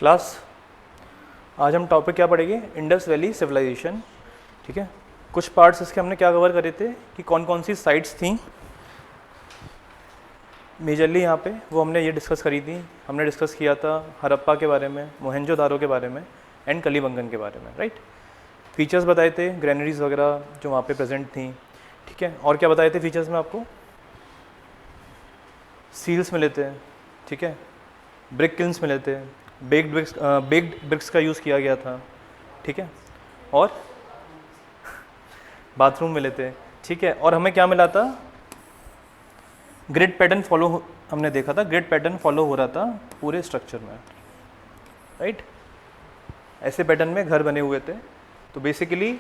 Class आज हम topic क्या पढ़ेंगे, इंडस वैली सिविलाइजेशन। ठीक है, कुछ पार्ट्स इसके हमने क्या कवर करे थे कि कौन कौन सी साइट्स थी मेजरली यहाँ पे, वो हमने ये डिस्कस करी थी। हमने डिस्कस किया था हड़प्पा के बारे में, मोहनजोदारो के बारे में एंड कलीबंगन के बारे में, राइट। फीचर्स बताए थे, ग्रेनरीज वगैरह जो वहाँ पे प्रेजेंट थी। ठीक है, और क्या बताए थे फीचर्स में आपको, सील्स मिले थे, ठीक है, ब्रिक किल्न्स मिले थे, बेक्ड ब्रिक्स का यूज़ किया गया था, ठीक है, और बाथरूम मिले थे, ठीक है। और हमें क्या मिला था, ग्रिड पैटर्न फॉलो हमने देखा था, ग्रिड पैटर्न फॉलो हो रहा था पूरे स्ट्रक्चर में, राइट। ऐसे पैटर्न में घर बने हुए थे। तो बेसिकली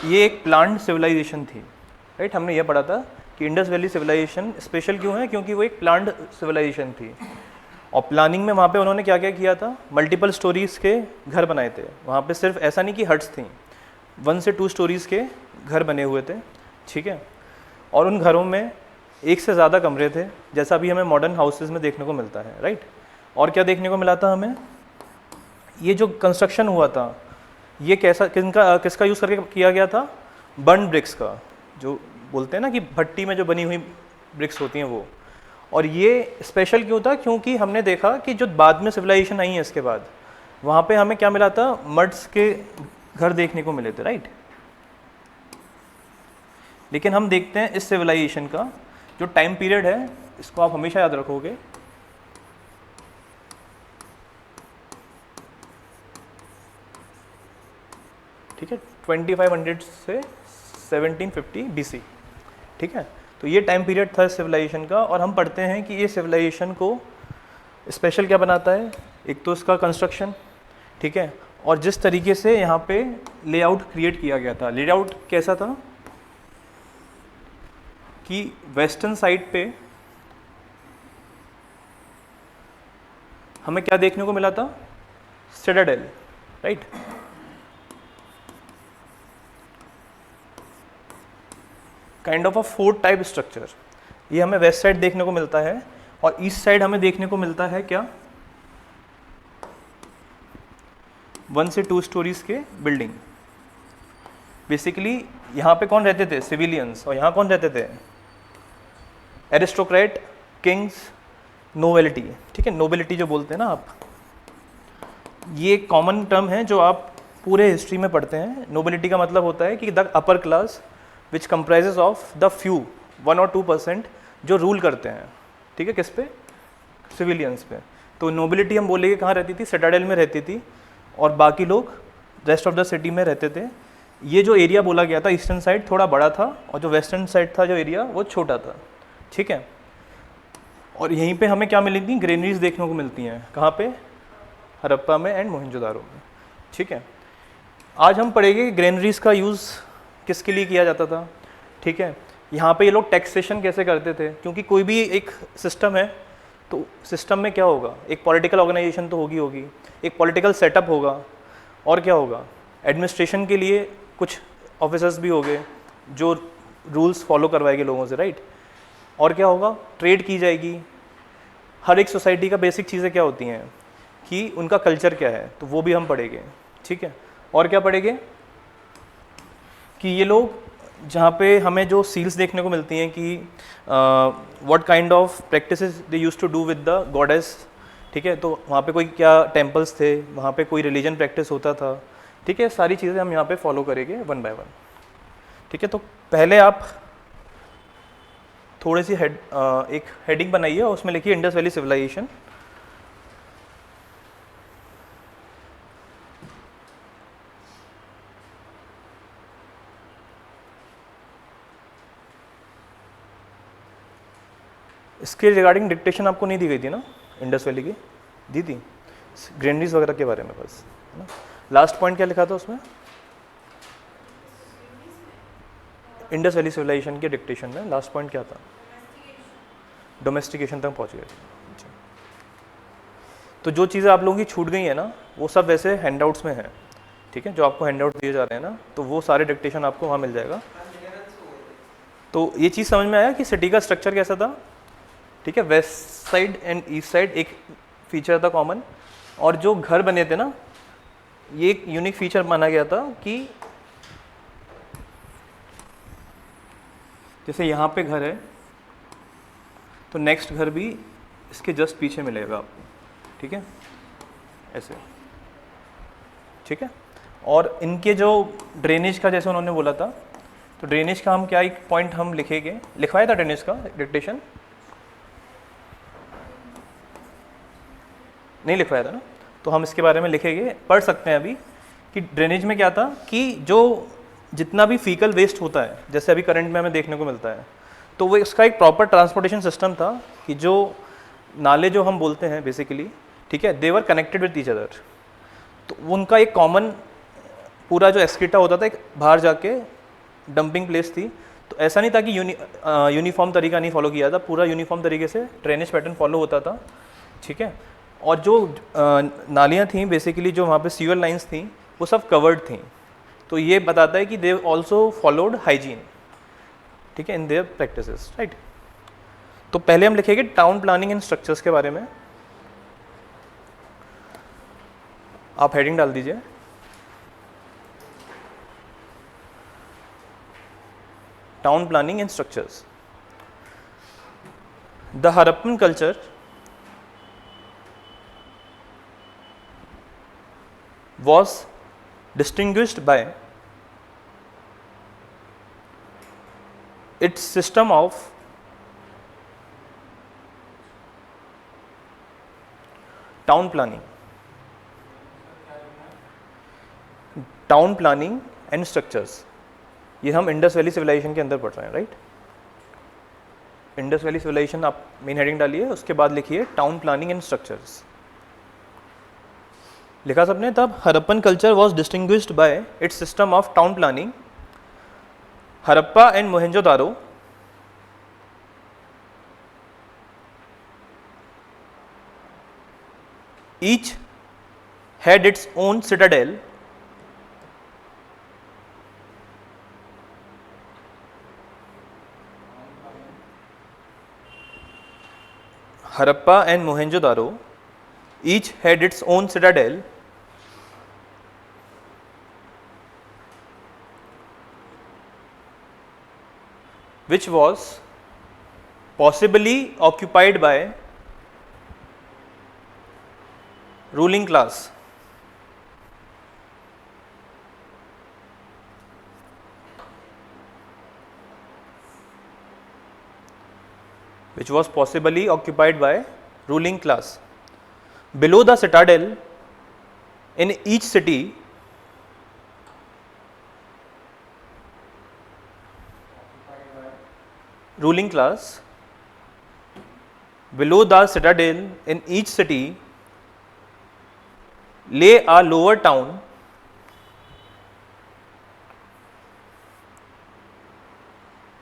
ये एक प्लांट सिविलाइजेशन थी, राइट। हमने ये पढ़ा था कि इंडस वैली सिविलाइजेशन स्पेशल क्यों है, क्योंकि वो एक प्लांट सिविलाइजेशन थी। और प्लानिंग में वहाँ पे उन्होंने क्या क्या किया था, मल्टीपल स्टोरीज़ के घर बनाए थे। वहाँ पे सिर्फ ऐसा नहीं कि हट्स थी, 1 से 2 स्टोरीज़ के घर बने हुए थे, ठीक है। और उन घरों में एक से ज़्यादा कमरे थे, जैसा अभी हमें मॉडर्न हाउसेज में देखने को मिलता है, राइट। और क्या देखने को मिला था हमें, ये जो कंस्ट्रक्शन हुआ था ये किसका यूज़ करके किया गया था, बर्न ब्रिक्स का, जो बोलते हैं ना कि भट्टी में जो बनी हुई ब्रिक्स होती हैं वो। और ये स्पेशल क्यों था, क्योंकि हमने देखा कि जो बाद में सिविलाइजेशन आई है इसके बाद, वहाँ पे हमें क्या मिला था, मड्स के घर देखने को मिले थे, राइट। लेकिन हम देखते हैं इस सिविलाइजेशन का जो टाइम पीरियड है, इसको आप हमेशा याद रखोगे, ठीक है, 2500 से 1750 BC, ठीक है। तो ये टाइम पीरियड था सिविलाइजेशन का। और हम पढ़ते हैं कि ये सिविलाइजेशन को स्पेशल क्या बनाता है, एक तो इसका कंस्ट्रक्शन, ठीक है, और जिस तरीके से यहाँ पे लेआउट क्रिएट किया गया था। लेआउट कैसा था कि वेस्टर्न साइड पे हमें क्या देखने को मिला था, Citadel, right. Kind of a fort type structure, ये हमें वेस्ट साइड देखने को मिलता है। और ईस्ट साइड हमें देखने को मिलता है क्या, 1 से 2 स्टोरीज के बिल्डिंग। बेसिकली यहाँ पे कौन रहते थे, सिविलियंस। और यहाँ कौन रहते थे, एरिस्टोक्रेट, किंग्स, नोबेलिटी, ठीक है। नोबेलिटी जो बोलते हैं ना आप, ये एक कॉमन टर्म है जो आप पूरे हिस्ट्री में पढ़ते हैं। नोबेलिटी का मतलब होता है कि the upper class which comprises of the few 1 और 2% जो रूल करते हैं, ठीक है, किस पे, सिविलियंस पे। तो नोबिलिटी हम बोलेंगे कहाँ रहती थी, सिटाडेल में रहती थी, और बाकी लोग रेस्ट ऑफ द सिटी में रहते थे। ये जो एरिया बोला गया था ईस्टर्न साइड थोड़ा बड़ा था, और जो वेस्टर्न साइड था जो एरिया वो छोटा था, ठीक है। और यहीं पे हमें क्या मिली थी, ग्रेनरीज देखने को मिलती हैं, कहाँ पे, हड़प्पा में एंड मोहनजोदारो में, ठीक है। आज हम पढ़ेंगे ग्रेनरीज का यूज़ किसके लिए किया जाता था, ठीक है। यहाँ पे ये लोग टैक्सेशन कैसे करते थे, क्योंकि कोई भी एक सिस्टम है तो सिस्टम में क्या होगा, एक पॉलिटिकल ऑर्गेनाइजेशन तो होगी, एक पॉलिटिकल सेटअप होगा, और क्या होगा, एडमिनिस्ट्रेशन के लिए कुछ ऑफिसर्स भी होंगे जो रूल्स फॉलो करवाएंगे लोगों से, राइट। और क्या होगा, ट्रेड की जाएगी। हर एक सोसाइटी का बेसिक चीज़ें क्या होती हैं कि उनका कल्चर क्या है, तो वो भी हम पढ़ेंगे, ठीक है। और क्या पढ़ेंगे कि ये लोग जहाँ पे हमें जो सील्स देखने को मिलती हैं कि what kind of practices they used to do with the goddess, ठीक है। तो वहाँ पे कोई क्या टेम्पल्स थे, वहाँ पे कोई रिलीजन प्रैक्टिस होता था, ठीक है। सारी चीज़ें हम यहाँ पे फॉलो करेंगे 1 बाय 1, ठीक है। तो पहले आप थोड़ी सी एक हेडिंग बनाइए और उसमें लिखिए इंडस वैली सिविलाइजेशन। इसके रिगार्डिंग डिक्टेशन आपको नहीं दी गई थी ना, इंडस वैली की दी थी, ग्रेनरीज वगैरह के बारे में बस, है ना। लास्ट पॉइंट क्या लिखा था उसमें, इंडस वैली सिविलाइजेशन के डिक्टेशन में लास्ट पॉइंट क्या था, डोमेस्टिकेशन तक पहुंच गए। अच्छा, तो जो चीज़ें आप लोगों की छूट गई है ना, वो सब वैसे हैंडआउट्स में है, ठीक है। जो आपको हैंडआउट दिए जा रहे हैं ना, तो वो सारे डिक्टेशन आपको वहाँ मिल जाएगा। तो ये चीज़ समझ में आया कि सिटी का स्ट्रक्चर कैसा था, ठीक है। West side and east side एक फीचर था कॉमन, और जो घर बने थे ना, ये एक यूनिक फीचर माना गया था कि जैसे यहाँ पे घर है तो नेक्स्ट घर भी इसके जस्ट पीछे मिलेगा आपको, ठीक है, ऐसे, ठीक है। और इनके जो ड्रेनेज का जैसे उन्होंने बोला था, तो ड्रेनेज का हम क्या एक पॉइंट हम लिखेंगे, लिखवाया था ड्रेनेज का डिक्टेशन, नहीं लिखवाया था ना, तो हम इसके बारे में लिखेंगे, पढ़ सकते हैं अभी कि ड्रेनेज में क्या था कि जो जितना भी फीकल वेस्ट होता है, जैसे अभी करंट में हमें देखने को मिलता है, तो वो इसका एक प्रॉपर ट्रांसपोर्टेशन सिस्टम था कि जो नाले जो हम बोलते हैं बेसिकली, ठीक है, they were connected with each other, तो उनका एक कॉमन पूरा जो एक्सक्रीटा होता था एक बाहर जाके डंपिंग प्लेस थी। तो ऐसा नहीं था कि यूनिफॉर्म तरीका नहीं फॉलो किया था, पूरा यूनिफॉर्म तरीके से ड्रेनेज पैटर्न फॉलो होता था, ठीक है। और जो नालियाँ थी बेसिकली, जो वहाँ पे सीवर लाइंस थी, वो सब कवर्ड थी। तो ये बताता है कि दे ऑल्सो फॉलोड हाइजीन, ठीक है, इन देयर प्रैक्टिसेस, राइट। तो पहले हम लिखेंगे टाउन प्लानिंग एंड स्ट्रक्चर्स के बारे में। आप हेडिंग डाल दीजिए, town planning and structures. The Harappan culture was distinguished by its system of town planning and structures। ये हम इंडस वैली सिविलाइजेशन के अंदर पढ़ रहे हैं, राइट। इंडस वैली सिविलाइजेशन आप मेन हेडिंग डालिए, उसके बाद लिखिए टाउन प्लानिंग एंड स्ट्रक्चर्स। लिखा सबने? तब Harappan culture was distinguished by it's system of town planning. Harappa and Mohenjo-daro each had its own citadel Harappa and Mohenjo-daro each had its own citadel which was possibly occupied by ruling class, which was possibly occupied by ruling class. Below the citadel in each city ruling class, below the citadel in each city lay a lower town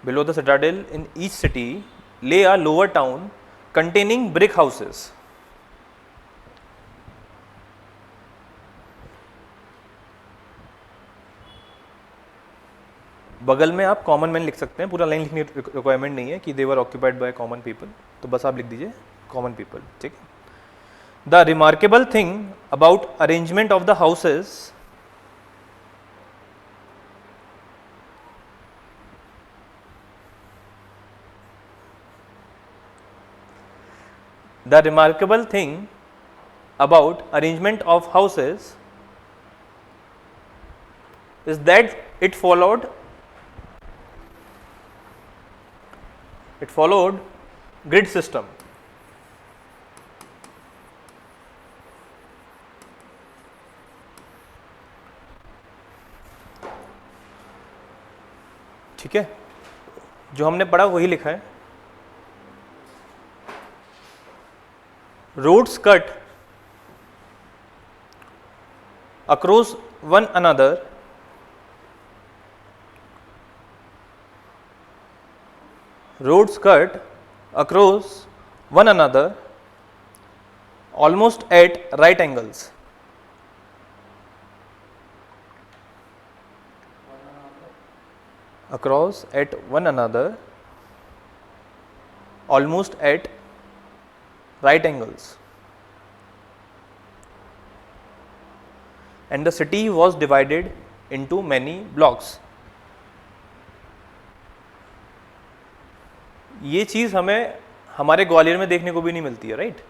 below the citadel in each city lay a lower town containing brick houses. बगल में आप common man लिख सकते हैं, पूरा line लिखने की requirement नहीं है कि दे वर ऑक्यूपाइड बाय कॉमन पीपल, तो बस आप लिख दीजिए कॉमन पीपल, ठीक है। The remarkable thing about arrangement of the houses of houses is that it followed grid system. ठीक है, जो हमने पढ़ा वही लिखा है। Roads cut across one another almost at right angles. Across at one another almost at right angles. and the city was divided into many blocks. ये चीज़ हमें हमारे ग्वालियर में देखने को भी नहीं मिलती है, राइट?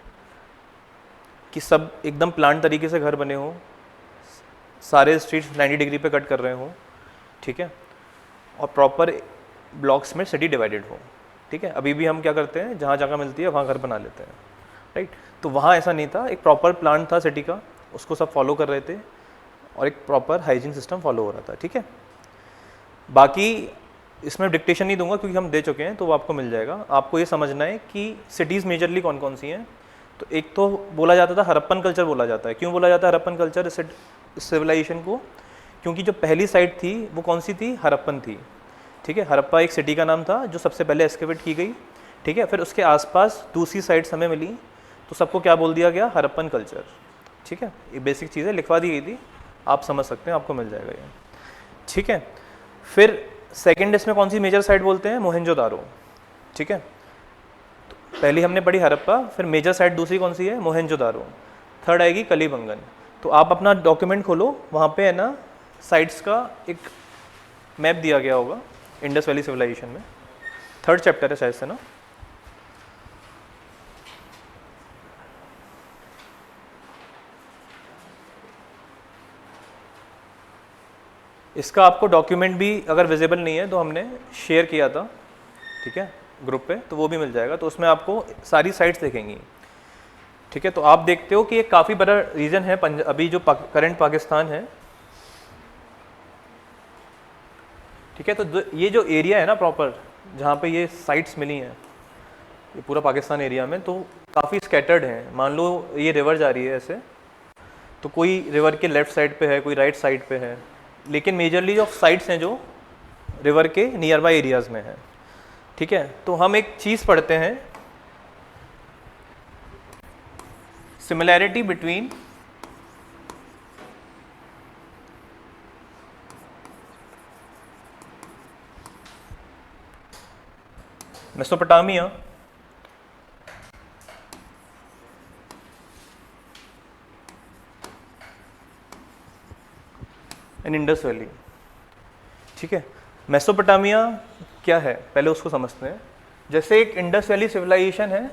कि सब एकदम प्लान तरीके से घर बने हों, सारे स्ट्रीट्स 90 डिग्री पे कट कर रहे हों, ठीक है, और प्रॉपर ब्लॉक्स में सिटी डिवाइडेड हो, ठीक है। अभी भी हम क्या करते हैं, जहाँ जगह मिलती है वहाँ घर बना लेते हैं, राइट? तो वहाँ ऐसा नहीं था, एक प्रॉपर प्लान था सिटी का, उसको सब फॉलो कर रहे थे और एक प्रॉपर हाइजीन सिस्टम फॉलो हो रहा था, ठीक है। बाकी इसमें डिक्टेशन नहीं दूंगा क्योंकि हम दे चुके हैं, तो वो आपको मिल जाएगा। आपको ये समझना है कि सिटीज़ मेजरली कौन कौन सी हैं। तो एक तो बोला जाता था हरप्पन कल्चर बोला जाता है। क्यों बोला जाता है हरप्पन कल्चर सिविलाइजेशन को? क्योंकि जो पहली साइट थी वो कौन सी थी, हरप्पन थी, ठीक है। हरप्पा एक सिटी का नाम था जो सबसे पहले एक्सकेवेट की गई, ठीक है। फिर उसके आसपास दूसरी साइट्स हमें मिली, तो सबको क्या बोल दिया गया, हरप्पन कल्चर, ठीक है। ये बेसिक चीज़ें लिखवा दी गई थी, आप समझ सकते हैं, आपको मिल जाएगा ये, ठीक है। फिर सेकेंड इसमें कौन सी मेजर साइट बोलते हैं, मोहनजोदारो, ठीक है। तो पहली हमने पढ़ी हरप्पा, फिर मेजर साइट दूसरी कौन सी है, मोहनजोदारो, थर्ड आएगी कलीबंगन। तो आप अपना डॉक्यूमेंट खोलो, वहाँ पे है ना साइट्स का एक मैप दिया गया होगा इंडस वैली सिविलाइजेशन में, थर्ड चैप्टर है शायद से ना। इसका आपको डॉक्यूमेंट भी अगर विजिबल नहीं है तो हमने शेयर किया था, ठीक है, ग्रुप पे, तो वो भी मिल जाएगा। तो उसमें आपको सारी साइट्स दिखेंगी, ठीक है। तो आप देखते हो कि ये काफ़ी बड़ा रीजन है अभी जो करंट पाकिस्तान है, ठीक है। तो ये जो एरिया है ना प्रॉपर, जहाँ पे ये साइट्स मिली हैं, ये पूरा पाकिस्तान एरिया में, तो काफ़ी स्कैटर्ड हैं। मान लो ये रिवर जा रही है ऐसे, तो कोई रिवर के लेफ्ट साइड पे है, कोई राइट साइड पे है, लेकिन मेजरली जो साइट्स हैं जो रिवर के नियर बाई एरियाज़ में है, ठीक है। तो हम एक चीज़ पढ़ते हैं, similarity between Mesopotamia and Indus valley, ठीक है। मेसोपोटामिया क्या है पहले उसको समझते हैं। जैसे एक इंडस वैली सिविलाइजेशन है,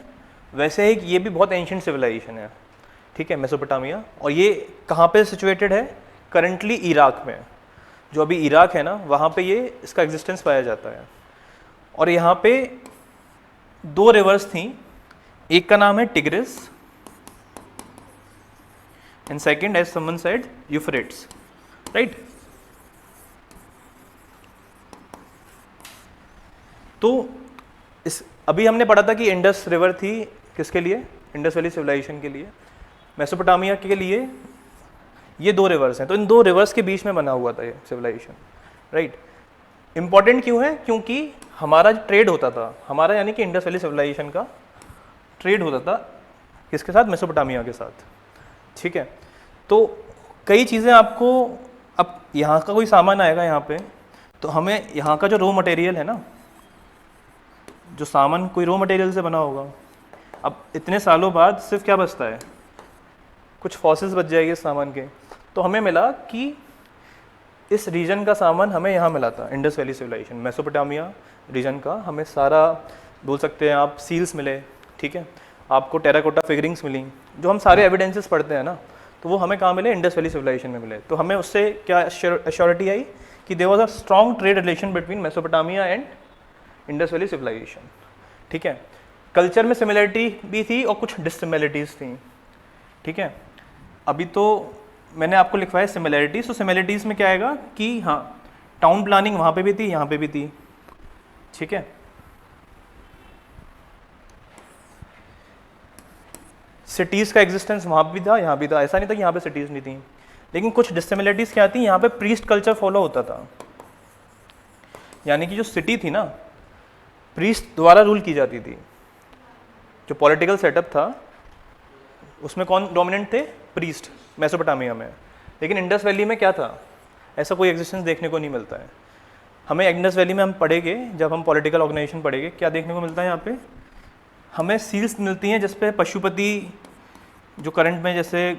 वैसे एक ये भी बहुत एंशिएंट सिविलाइजेशन है, ठीक है, मेसोपोटामिया। और ये कहाँ पे सिचुएटेड है, करंटली इराक में। जो अभी इराक है ना, वहाँ पे ये इसका एग्जिस्टेंस पाया जाता है। और यहाँ पे दो रिवर्स थी, एक का नाम है Tigris and second as someone said Euphrates, right. तो इस अभी हमने पढ़ा था कि इंडस रिवर थी किसके लिए, इंडस वैली सिविलाइजेशन के लिए। मेसोपोटामिया के लिए ये दो रिवर्स हैं, तो इन दो रिवर्स के बीच में बना हुआ था ये सिविलाइजेशन, राइट। इंपॉर्टेंट क्यों है, क्योंकि हमारा ट्रेड होता था, हमारा यानी कि इंडस वैली सिविलाइजेशन का ट्रेड होता था किसके साथ, मेसोपोटामिया के साथ, ठीक है। तो कई चीज़ें आपको, अब यहाँ का कोई सामान आएगा यहाँ पे, तो हमें यहाँ का जो रॉ मटेरियल है ना, जो सामान कोई रॉ मटेरियल से बना होगा, अब इतने सालों बाद सिर्फ क्या बचता है, कुछ फॉसिल्स बच जाएंगे इस सामान के। तो हमें मिला कि इस रीजन का सामान हमें यहाँ मिला था, Indus valley civilisation, Mesopotamia region का हमें सारा, बोल सकते हैं आप, सील्स मिले, ठीक है, आपको टेराकोटा फिगरिंग्स मिली, जो हम सारे एविडेंसेस पढ़ते हैं ना, तो वो हमें कहाँ मिले, इंडस वैली सिविलाइजेशन में मिले। तो हमें उससे क्या एश्योरिटी आई कि there was a strong trade relation between Mesopotamia and Indus valley civilisation, ठीक है। कल्चर में सिमिलरिटी भी थी और कुछ डिससिमिलरिटीज़ थी, ठीक है। अभी तो मैंने आपको लिखवाया सिमिलरिटीज़, तो सिमिलरिटीज़ में क्या आएगा कि हाँ, टाउन प्लानिंग वहाँ पे भी थी, यहाँ पे भी थी, ठीक है। सिटीज़ का एग्जिस्टेंस वहाँ भी था, यहाँ भी था, ऐसा नहीं था कि यहाँ पे सिटीज़ नहीं थी। लेकिन कुछ डिससिमिलरिटीज़ क्या थी, यहाँ पे प्रीस्ट कल्चर फॉलो होता था, यानी कि जो सिटी थी ना, प्रीस्ट द्वारा रूल की जाती थी। जो पॉलिटिकल सेटअप था उसमें कौन डोमिनेंट थे, प्रीस्ट, मेसोपोटामिया में। लेकिन इंडस वैली में क्या था, ऐसा कोई एग्जिस्टेंस देखने को नहीं मिलता है। हमें इंडस वैली में हम पढ़ेंगे, जब हम पॉलिटिकल ऑर्गेनाइजेशन पढ़ेंगे, क्या देखने को मिलता है, यहाँ पे हमें सील्स मिलती हैं जिसपे पशुपति, जो करंट में जैसे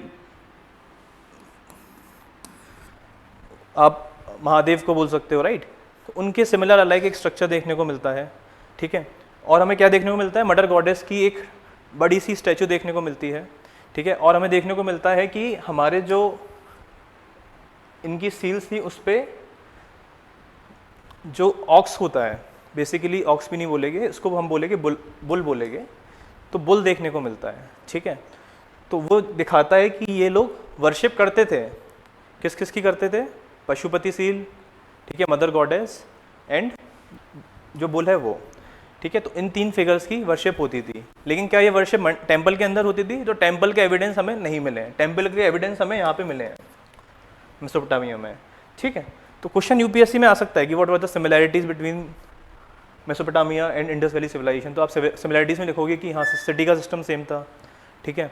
आप महादेव को बोल सकते हो, राइट। तो उनके सिमिलर अलग एक स्ट्रक्चर देखने को मिलता है, ठीक है। और हमें क्या देखने को मिलता है, मदर गॉडेस की एक बड़ी सी स्टैचू देखने को मिलती है, ठीक है। और हमें देखने को मिलता है कि हमारे जो इनकी सील्स थी उस पर जो ऑक्स होता है, बेसिकली ऑक्स भी नहीं बोलेंगे इसको, हम बोलेंगे बुल बोलेंगे, तो बुल देखने को मिलता है, ठीक है। तो वो दिखाता है कि ये लोग वर्शिप करते थे, किस किस की करते थे, पशुपति सील, ठीक है, मदर गॉडेस एंड जो बुल है वो, ठीक है। तो इन 3 फिगर्स की वर्शिप होती थी। लेकिन क्या ये वर्शिप टेम्पल के अंदर होती थी? तो टेम्पल के एविडेंस हमें नहीं मिले हैं, टेम्पल के एविडेंस हमें यहाँ पे मिले हैं मेसोपोटामिया में, ठीक है। तो क्वेश्चन यूपीएससी में आ सकता है कि what were the similarities between Mesopotamia and Indus valley civilisation. तो आप सिमिलैरिटीज में लिखोगे कि हाँ सिटी का सिस्टम सेम था, ठीक है।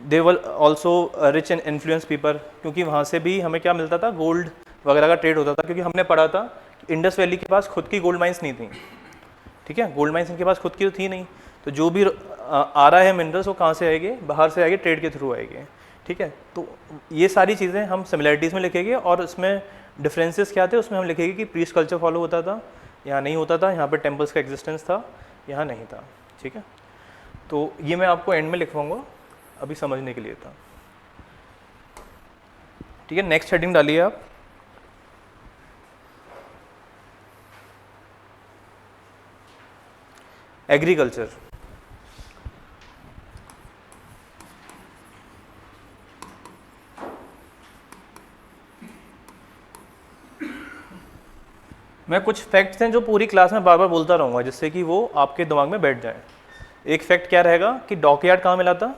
They were also rich and influence people, क्योंकि वहाँ से भी हमें क्या मिलता था, गोल्ड वगैरह का ट्रेड होता था, क्योंकि हमने पढ़ा था कि इंडस वैली के पास खुद की गोल्ड माइंस नहीं थी, ठीक है। गोल्ड माइंस इनके पास खुद की तो थी नहीं, तो जो भी आ रहा है मिनरल्स वो कहाँ से आएंगे, बाहर से आएंगे, ट्रेड के थ्रू आएंगे, ठीक है। तो ये सारी चीज़ें हम सिमिलैरिटीज़ में लिखेंगे, और उसमें डिफरेंसेस क्या थे उसमें हम लिखेंगे कि प्रीस्ट कल्चर फॉलो होता था, यहाँ नहीं होता था, यहाँ पे टेम्पल्स का एग्जिस्टेंस था, यहाँ नहीं था, ठीक है। तो ये मैं आपको एंड में लिखवाऊंगा, अभी समझने के लिए था, ठीक है। नेक्स्ट हेडिंग डालिए आप। एग्रीकल्चर। मैं कुछ फैक्ट्स हैं जो पूरी क्लास में बार बार बोलता रहूँगा, जिससे कि वो आपके दिमाग में बैठ जाए। एक फैक्ट क्या रहेगा कि डॉकयार्ड कहाँ मिला था,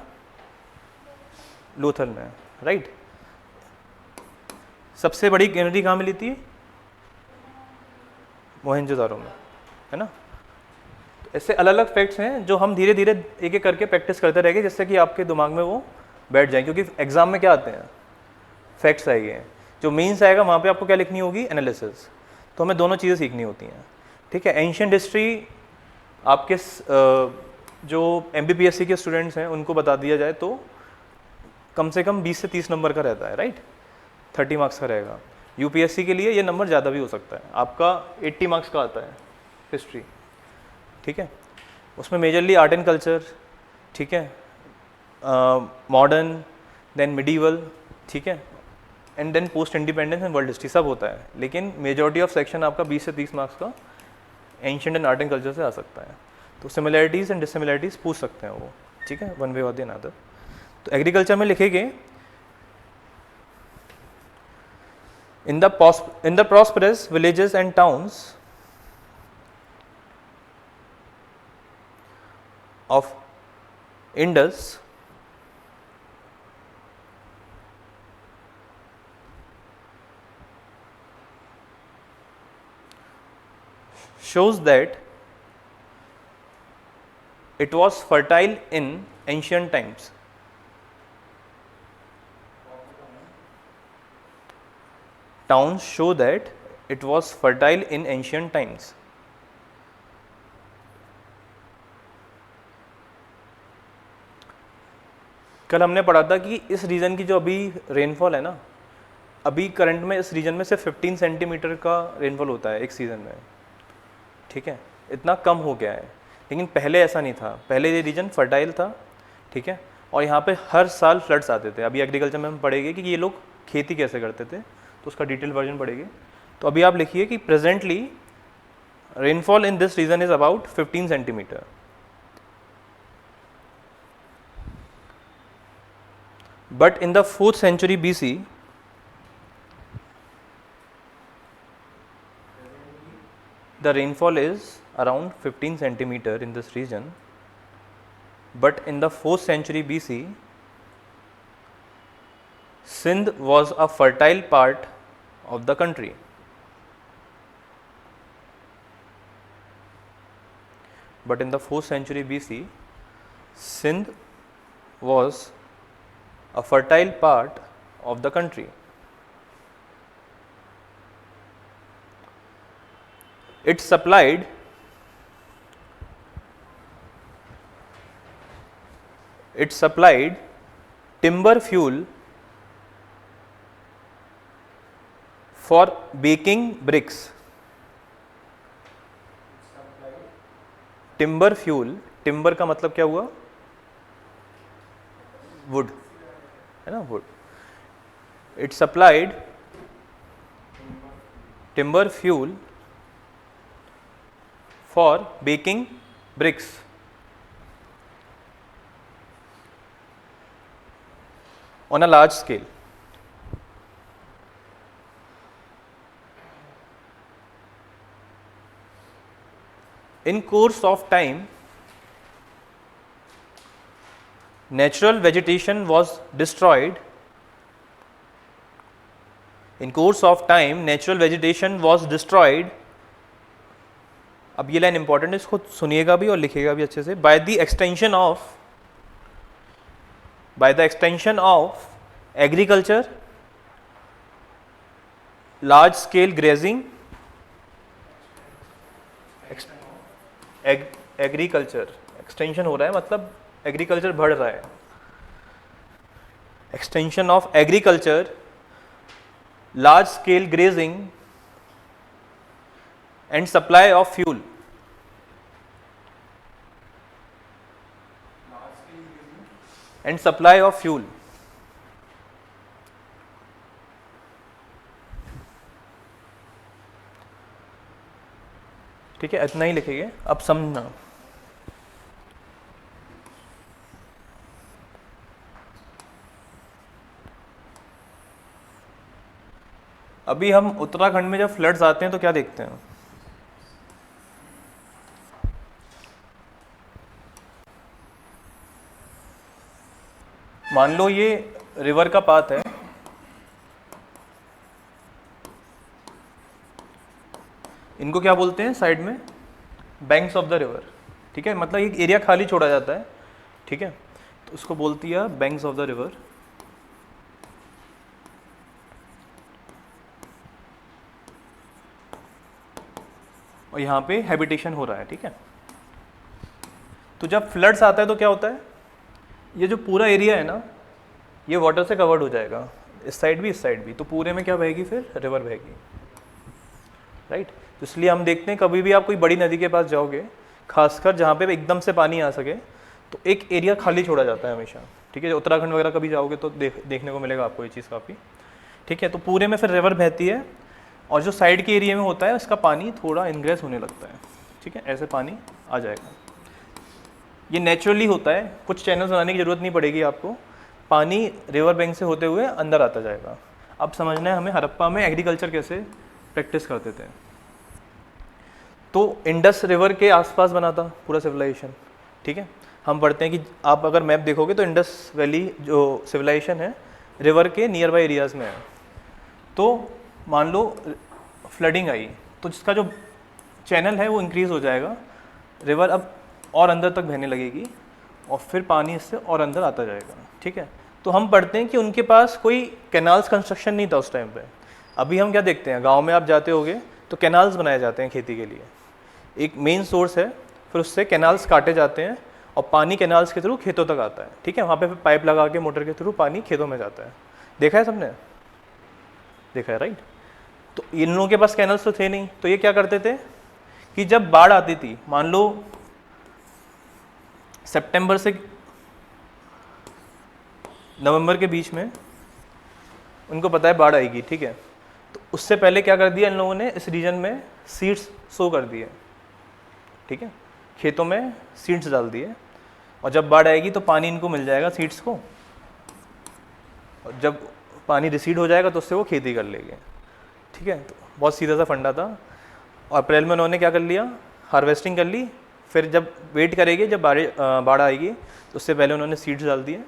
लोथल में, राइट। सबसे बड़ी ग्रेनरी कहाँ मिली थी, मोहनजोदारो में, है ना। ऐसे अलग अलग फैक्ट्स हैं जो हम धीरे धीरे एक एक करके प्रैक्टिस करते रहेंगे, जिससे कि आपके दिमाग में वो बैठ जाए। क्योंकि एग्जाम में क्या आते हैं, फैक्ट्स आएंगे, जो मेंस आएगा वहाँ पे आपको क्या लिखनी होगी, एनालिसिस। तो हमें दोनों चीज़ें सीखनी होती हैं, ठीक है। एंशिएंट हिस्ट्री आपके जो MPPSC के स्टूडेंट्स हैं उनको बता दिया जाए तो कम से कम 20 से 30 नंबर का रहता है, राइट, 30 मार्क्स का रहेगा। UPSC के लिए ये नंबर ज़्यादा भी हो सकता है, आपका 80 मार्क्स का आता है हिस्ट्री, ठीक है। उसमें मेजरली आर्ट एंड कल्चर, ठीक है, मॉडर्न, देन मिडीवल, ठीक है, and then post independence and world history, सब होता है। लेकिन मेजॉरिटी ऑफ सेक्शन आपका 20 से 30 मार्क्स का ancient and art and culture से आ सकता है। तो सिमिलैरिटीज़ एंड डिसिमिलैरिटीज़ पूछ सकते हैं वो, ठीक है, वन वे और द अनदर। तो एग्रीकल्चर में लिखेंगे in the prosperous villages and towns of Indus shows that it was fertile in ancient times. Towns show that it was fertile in ancient times. कल हमने पढ़ा था कि इस रीजन की जो अभी रेनफॉल है ना, अभी करंट में इस रीजन में सिर्फ 15 सेंटीमीटर का रेनफॉल होता है एक सीज़न में, ठीक है, इतना कम हो गया है। लेकिन पहले ऐसा नहीं था, पहले ये रीजन फर्टाइल था, ठीक है, और यहाँ पे हर साल फ्लड्स आते थे। अभी एग्रीकल्चर में हम पढ़ेंगे कि ये लोग खेती कैसे करते थे, तो उसका डिटेल वर्जन पढ़ेंगे। तो अभी आप लिखिए कि presently rainfall in this region is about 15 centimetre. But in the 4th century BC, the rainfall is around 15 centimeter in this region, but in the 4th century BC, Sindh was a fertile part of the country. But in the 4th century BC, Sindh was a fertile part of the country. It supplied timber fuel for baking bricks, timber fuel, timber का मतलब क्या हुआ, wood, है ना, wood, it supplied timber fuel for baking bricks on a large scale. In course of time, natural vegetation was destroyed. In course of time, natural vegetation was destroyed. अब ये line important है, इसको सुनिएगा भी और लिखिएगा भी अच्छे से. By the extension of agriculture, large scale grazing, agriculture extension हो रहा है मतलब एग्रीकल्चर बढ़ रहा है. Extension of agriculture, large scale grazing and supply of fuel. And supply of fuel. ठीक है, इतना ही लिखेंगे. अब समझना, अभी हम उत्तराखंड में जब फ्लड्स आते हैं तो क्या देखते हैं, मान लो ये रिवर का पाथ है, इनको क्या बोलते हैं साइड में, बैंक्स ऑफ द रिवर. ठीक है, मतलब एक एरिया खाली छोड़ा जाता है. ठीक है, तो उसको बोलती है बैंक्स ऑफ द रिवर. और यहाँ पे हैबिटेशन हो रहा है. ठीक है, तो जब फ्लड्स आता है तो क्या होता है, ये जो पूरा एरिया है ना, ये वाटर से कवर्ड हो जाएगा, इस साइड भी इस साइड भी. तो पूरे में क्या बहेगी, फिर रिवर बहेगी. राइट, तो इसलिए हम देखते हैं कभी भी आप कोई बड़ी नदी के पास जाओगे, खासकर जहाँ पे एकदम से पानी आ सके, तो एक एरिया खाली छोड़ा जाता है हमेशा. ठीक है, उत्तराखंड वगैरह कभी जाओगे तो देखने को मिलेगा आपको ये चीज़ काफ़ी. ठीक है, तो पूरे में फिर रिवर बहती है, और जो साइड के एरिया में होता है उसका पानी थोड़ा इनग्रेस होने लगता है. ठीक है, ऐसे पानी आ जाएगा. ये नेचुरली होता है, कुछ चैनल्स बनाने की ज़रूरत नहीं पड़ेगी आपको, पानी रिवर बैंक से होते हुए अंदर आता जाएगा. अब समझना है हमें हड़प्पा में एग्रीकल्चर कैसे प्रैक्टिस करते थे. तो इंडस रिवर के आसपास बना था पूरा सिविलाइजेशन. ठीक है, हम पढ़ते हैं कि आप अगर मैप देखोगे तो इंडस वैली जो सिविलाइजेशन है रिवर के नियर बाई एरियाज़ में है. तो मान लो फ्लडिंग आई तो जिसका जो चैनल है वो इंक्रीज़ हो जाएगा, रिवर अब और अंदर तक बहने लगेगी और फिर पानी इससे और अंदर आता जाएगा. ठीक है, तो हम पढ़ते हैं कि उनके पास कोई कैनाल्स कंस्ट्रक्शन नहीं था उस टाइम पे. अभी हम क्या देखते हैं, गांव में आप जाते होगे तो कैनाल्स बनाए जाते हैं खेती के लिए, एक मेन सोर्स है, फिर उससे कैनाल्स काटे जाते हैं और पानी कैनाल्स के थ्रू खेतों तक आता है. ठीक है, वहाँ पे फिर पाइप लगा के मोटर के थ्रू पानी खेतों में जाता है. देखा है सबने, देखा है राइट. तो इन लोगों के पास कैनल्स तो थे नहीं, तो ये क्या करते थे कि जब बाढ़ आती थी, मान लो सितंबर से नवंबर के बीच में उनको पता है बाढ़ आएगी. ठीक है, तो उससे पहले क्या कर दिया इन लोगों ने, इस रीजन में सीड्स सो कर दिए. ठीक है, खेतों में सीड्स डाल दिए, और जब बाढ़ आएगी तो पानी इनको मिल जाएगा सीड्स को, और जब पानी रिसीड हो जाएगा तो उससे वो खेती कर लेंगे. ठीक है, तो बहुत सीधा सा फंडा था. और अप्रैल में उन्होंने क्या कर लिया, हार्वेस्टिंग कर ली. फिर जब वेट करेंगे जब बाढ़ आएगी तो उससे पहले उन्होंने सीड्स डाल दिए,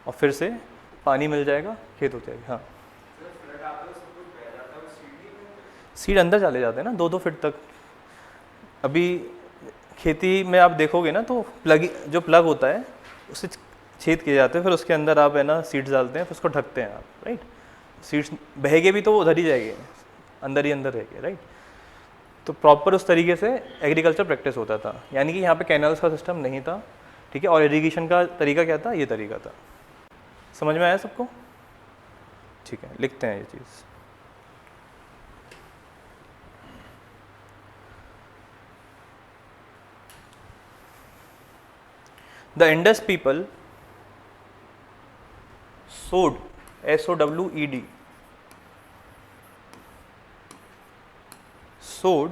और फिर से पानी मिल जाएगा, खेत हो जाएगी. हाँ, सीड अंदर चले जाते हैं ना 2-2 फीट तक. अभी खेती में आप देखोगे ना तो जो प्लग होता है उससे छेद किए जाते हैं, फिर उसके अंदर आप है ना सीड्स डालते हैं, फिर उसको ढकते हैं आप. राइट, सीड्स बहेगे भी तो वो उधर ही जाएंगे, अंदर ही अंदर रहेंगे. राइट, तो प्रॉपर उस तरीके से एग्रीकल्चर प्रैक्टिस होता था, यानी कि यहाँ पे कैनल्स का सिस्टम नहीं था. ठीक है, और इरिगेशन का तरीका क्या था, ये तरीका था. समझ में आया सबको? ठीक है, लिखते हैं ये चीज़. The Indus people sowed, SOWED, sowed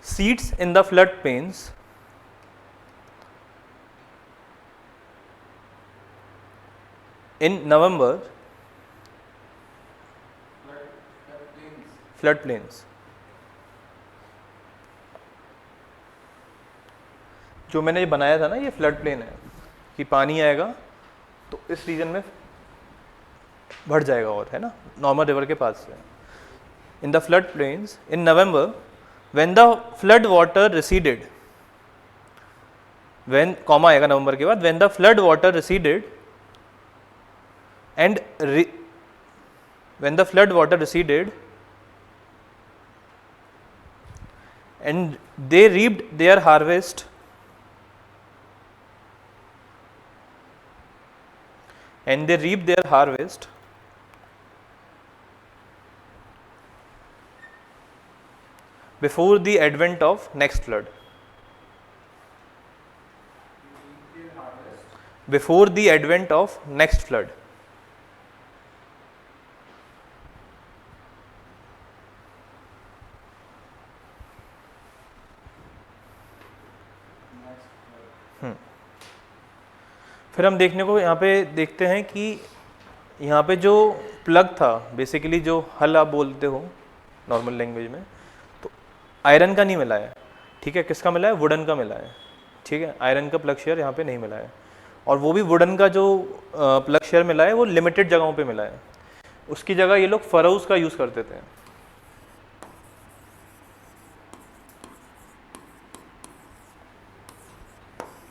seeds in the floodplains in November. Floodplains. जो मैंने ये बनाया था ना, ये फ्लड प्लेन है कि पानी आएगा तो इस रीजन में बढ़ जाएगा, और है ना, नॉर्मल रिवर के पास से. In the flood plains in November when the flood water receded, when comma आएगा नवंबर के बाद, when the flood water receded and when the flood water receded and they reaped their harvest and they reap their harvest before the advent of next flood. Before the advent of next flood. फिर हम देखने को यहाँ पे देखते हैं कि यहाँ पे जो प्लग था, बेसिकली जो हल आप बोलते हो नॉर्मल लैंग्वेज में, तो आयरन का नहीं मिला है. ठीक है, किसका मिला है? वुडन का मिला है. ठीक है, आयरन का प्लग शेयर यहाँ पे नहीं मिला है, और वो भी वुडन का जो प्लग शेयर मिला है वो लिमिटेड जगहों पे मिला है. उसकी जगह ये लोग फरोज का यूज़ करते थे.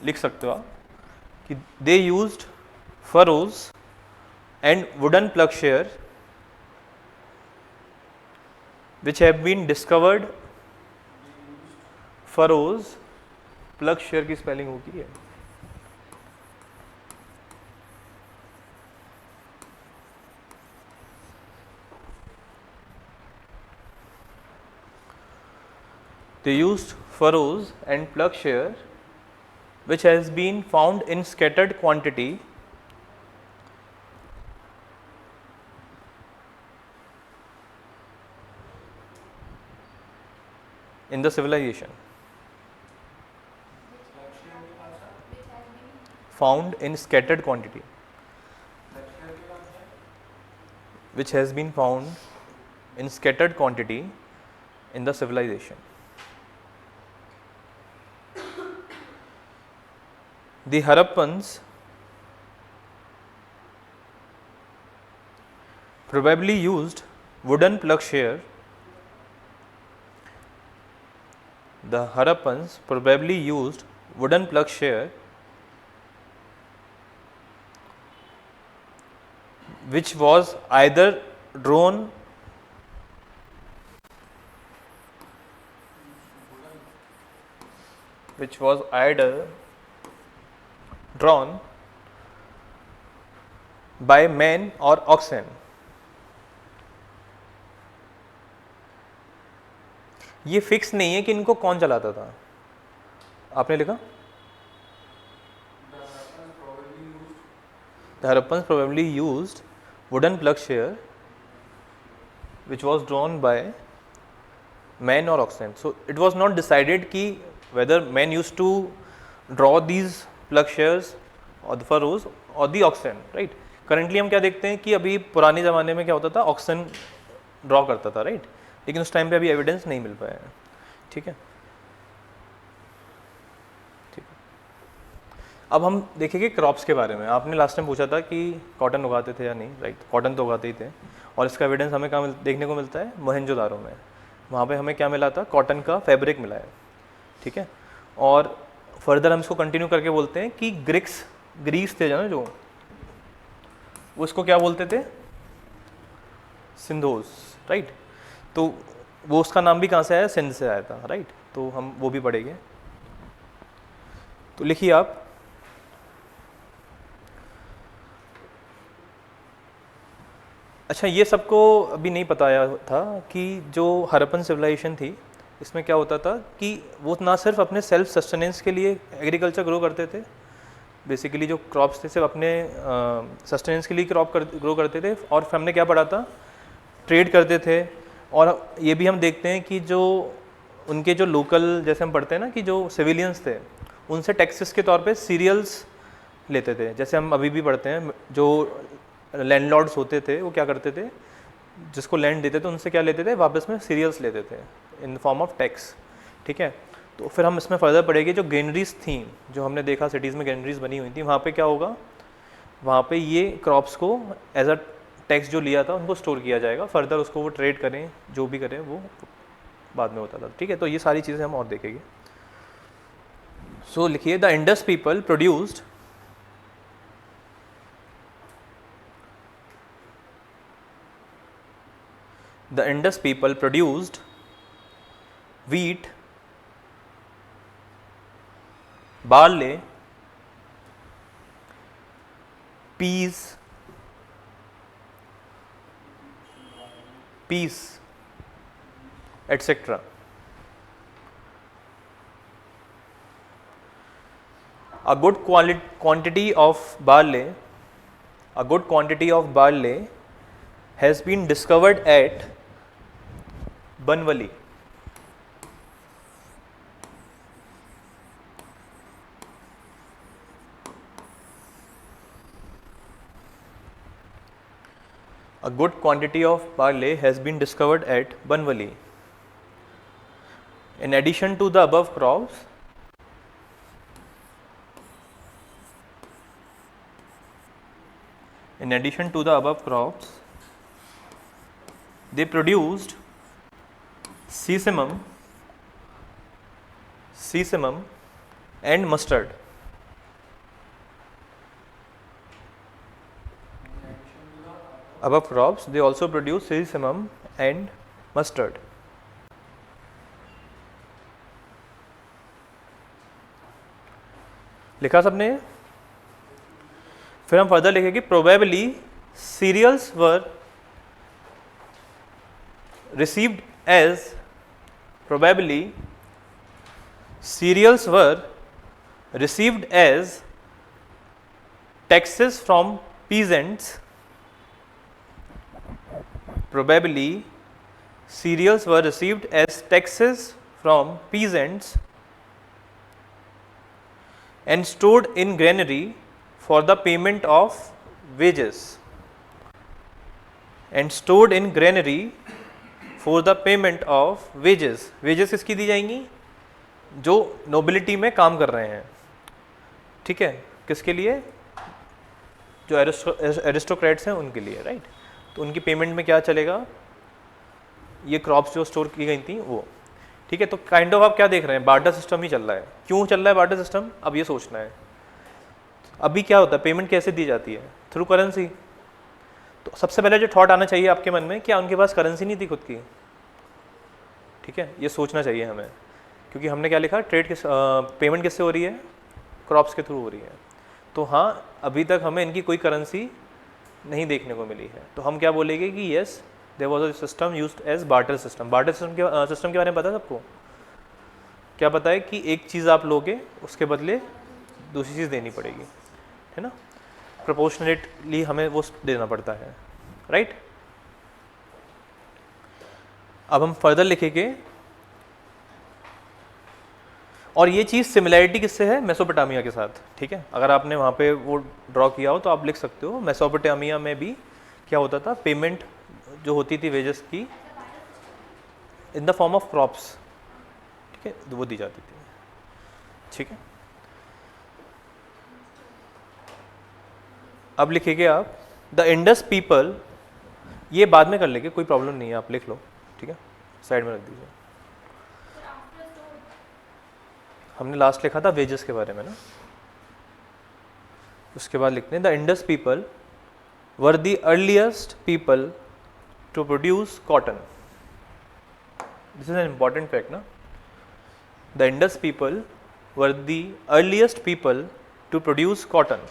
लिख सकते हो आप कि they used furrows and wooden plug share which have been discovered. furrows, plug share की स्पेलिंग होती है. They used furrows and plug share which has been found in scattered quantity in the civilization. Found in scattered quantity, which has been found in scattered quantity in the civilization. The Harappans probably used wooden plug share. The Harappans probably used wooden plug share which was either drawn by men or oxen. ये fix नहीं है कि इनको कौन चलाता था. आपने लिखा The Harappans probably used wooden plug share which was drawn by men or oxen. So it was not decided कि whether men used to draw these plug shares or the furrows or the oxen, right? Currently हम क्या देखते हैं कि अभी पुराने ज़माने में क्या होता था, ऑक्सन ड्रॉ करता था, राइट? लेकिन उस टाइम पे अभी एविडेंस नहीं मिल पाया है. ठीक है, ठीक है. अब हम देखेंगे क्रॉप्स के बारे में. आपने लास्ट टाइम पूछा था कि कॉटन उगाते थे या नहीं, राइट? कॉटन तो उगाते ही थे, और इसका एविडेंस हमें कहाँ देखने को मिलता है? मोहनजोदारो में. वहाँ पे हमें क्या मिला था? कॉटन का फैब्रिक मिला है. ठीक है, और फर्दर हम इसको कंटिन्यू करके बोलते हैं कि ग्रीस थे ना जो, वो इसको क्या बोलते थे? सिंधोस, राइट? तो वो उसका नाम भी कहाँ से आया? सिंध से आया था, राइट? तो हम वो भी पढ़ेंगे. तो लिखिए आप, अच्छा ये सबको अभी नहीं बताया था कि जो हरप्पन सिविलाइजेशन थी इसमें क्या होता था कि वो ना सिर्फ अपने सेल्फ सस्टेनेंस के लिए एग्रीकल्चर ग्रो करते थे, बेसिकली जो क्रॉप्स थे सिर्फ अपने सस्टेनेंस के लिए क्रॉप ग्रो करते थे, और फिर हमने क्या पढ़ा था, ट्रेड करते थे। और ये भी हम देखते हैं कि जो उनके जो लोकल, जैसे हम पढ़ते हैं ना कि जो सिविलियंस थे उनसे टैक्सेस के तौर पे सीरियल्स लेते थे। जैसे हम अभी भी पढ़ते हैं, जो लैंडलॉर्ड्स होते थे वो क्या करते थे, जिसको लैंड देते थे उनसे क्या लेते थे, वापस में सीरियल्स लेते थे in the form of tax. ठीक है, तो फिर हम इसमें फर्दर पढ़ेंगे जो ग्रेनरीज थी, जो हमने देखा सिटीज़ में ग्रेनरीज बनी हुई थी, वहाँ पे क्या होगा, वहाँ पे ये क्रॉप्स को एज अ टैक्स जो लिया था उनको स्टोर किया जाएगा, फर्दर उसको वो ट्रेड करें जो भी करें वो बाद में होता था। ठीक है, तो ये सारी चीज़ें हम और देखेंगे। सो लिखिए, the Indus people produced the Indus people produced wheat, barley, peas, etc. A good quantity of barley has been discovered at Banwali. A good quantity of barley has been discovered at Banwali. In addition to the above crops, they produced sesamum and mustard. Above crops, they also produce sesamum and mustard. लिखा सबने? फिर हम further लिखेंगे, probably serials were received as taxes from peasants. Probably cereals were received as taxes from peasants and stored in granary for the payment of wages. Wages किसकी दी जाएंगी? जो nobility में काम कर रहे हैं। ठीक है, किसके लिए? जो एरिस्टोक्रेट्स हैं उनके लिए, राइट। तो उनकी पेमेंट में क्या चलेगा? ये क्रॉप्स जो स्टोर की गई थी वो। ठीक है, तो काइंड ऑफ आप क्या देख रहे हैं, बार्टर सिस्टम ही चल रहा है। क्यों चल रहा है बार्टर सिस्टम? अब ये सोचना है। अभी क्या होता है, पेमेंट कैसे दी जाती है? Through currency. तो सबसे पहले जो थॉट आना चाहिए आपके मन में, क्या उनके पास करेंसी नहीं थी खुद की? ठीक है, ये सोचना चाहिए हमें, क्योंकि हमने क्या लिखा, पेमेंट किससे हो रही है? क्रॉप्स के थ्रू हो रही है। तो हाँ, अभी तक हमें इनकी कोई करेंसी नहीं देखने को मिली है। तो हम क्या बोलेंगे कि yes, there was a system used as barter system. Barter system के बारे में पता है सबको? क्या पता है कि एक चीज़ आप लोगे, उसके बदले दूसरी चीज़ देनी पड़ेगी, है ना। प्रोपोर्शनली हमें वो देना पड़ता है, राइट। अब हम फर्दर लिखेंगे, और ये चीज़ सिमिलैरिटी किससे है? मेसोपोटामिया के साथ। ठीक है, अगर आपने वहाँ पे वो ड्रॉ किया हो तो आप लिख सकते हो, मेसोपोटामिया में भी क्या होता था, पेमेंट जो होती थी वेजेस की in the form of crops, ठीक है, वो दी जाती थी। ठीक है, अब लिखेंगे आप, द इंडस पीपल, ये बाद में कर लेंगे, कोई प्रॉब्लम नहीं है, आप लिख लो। ठीक है, साइड में रख दीजिए। हमने लास्ट लिखा था वेजेस के बारे में ना, उसके बाद लिखते हैं, the Indus people were the earliest people to produce cotton. This is an important fact ना। The Indus people were the earliest people to produce cotton.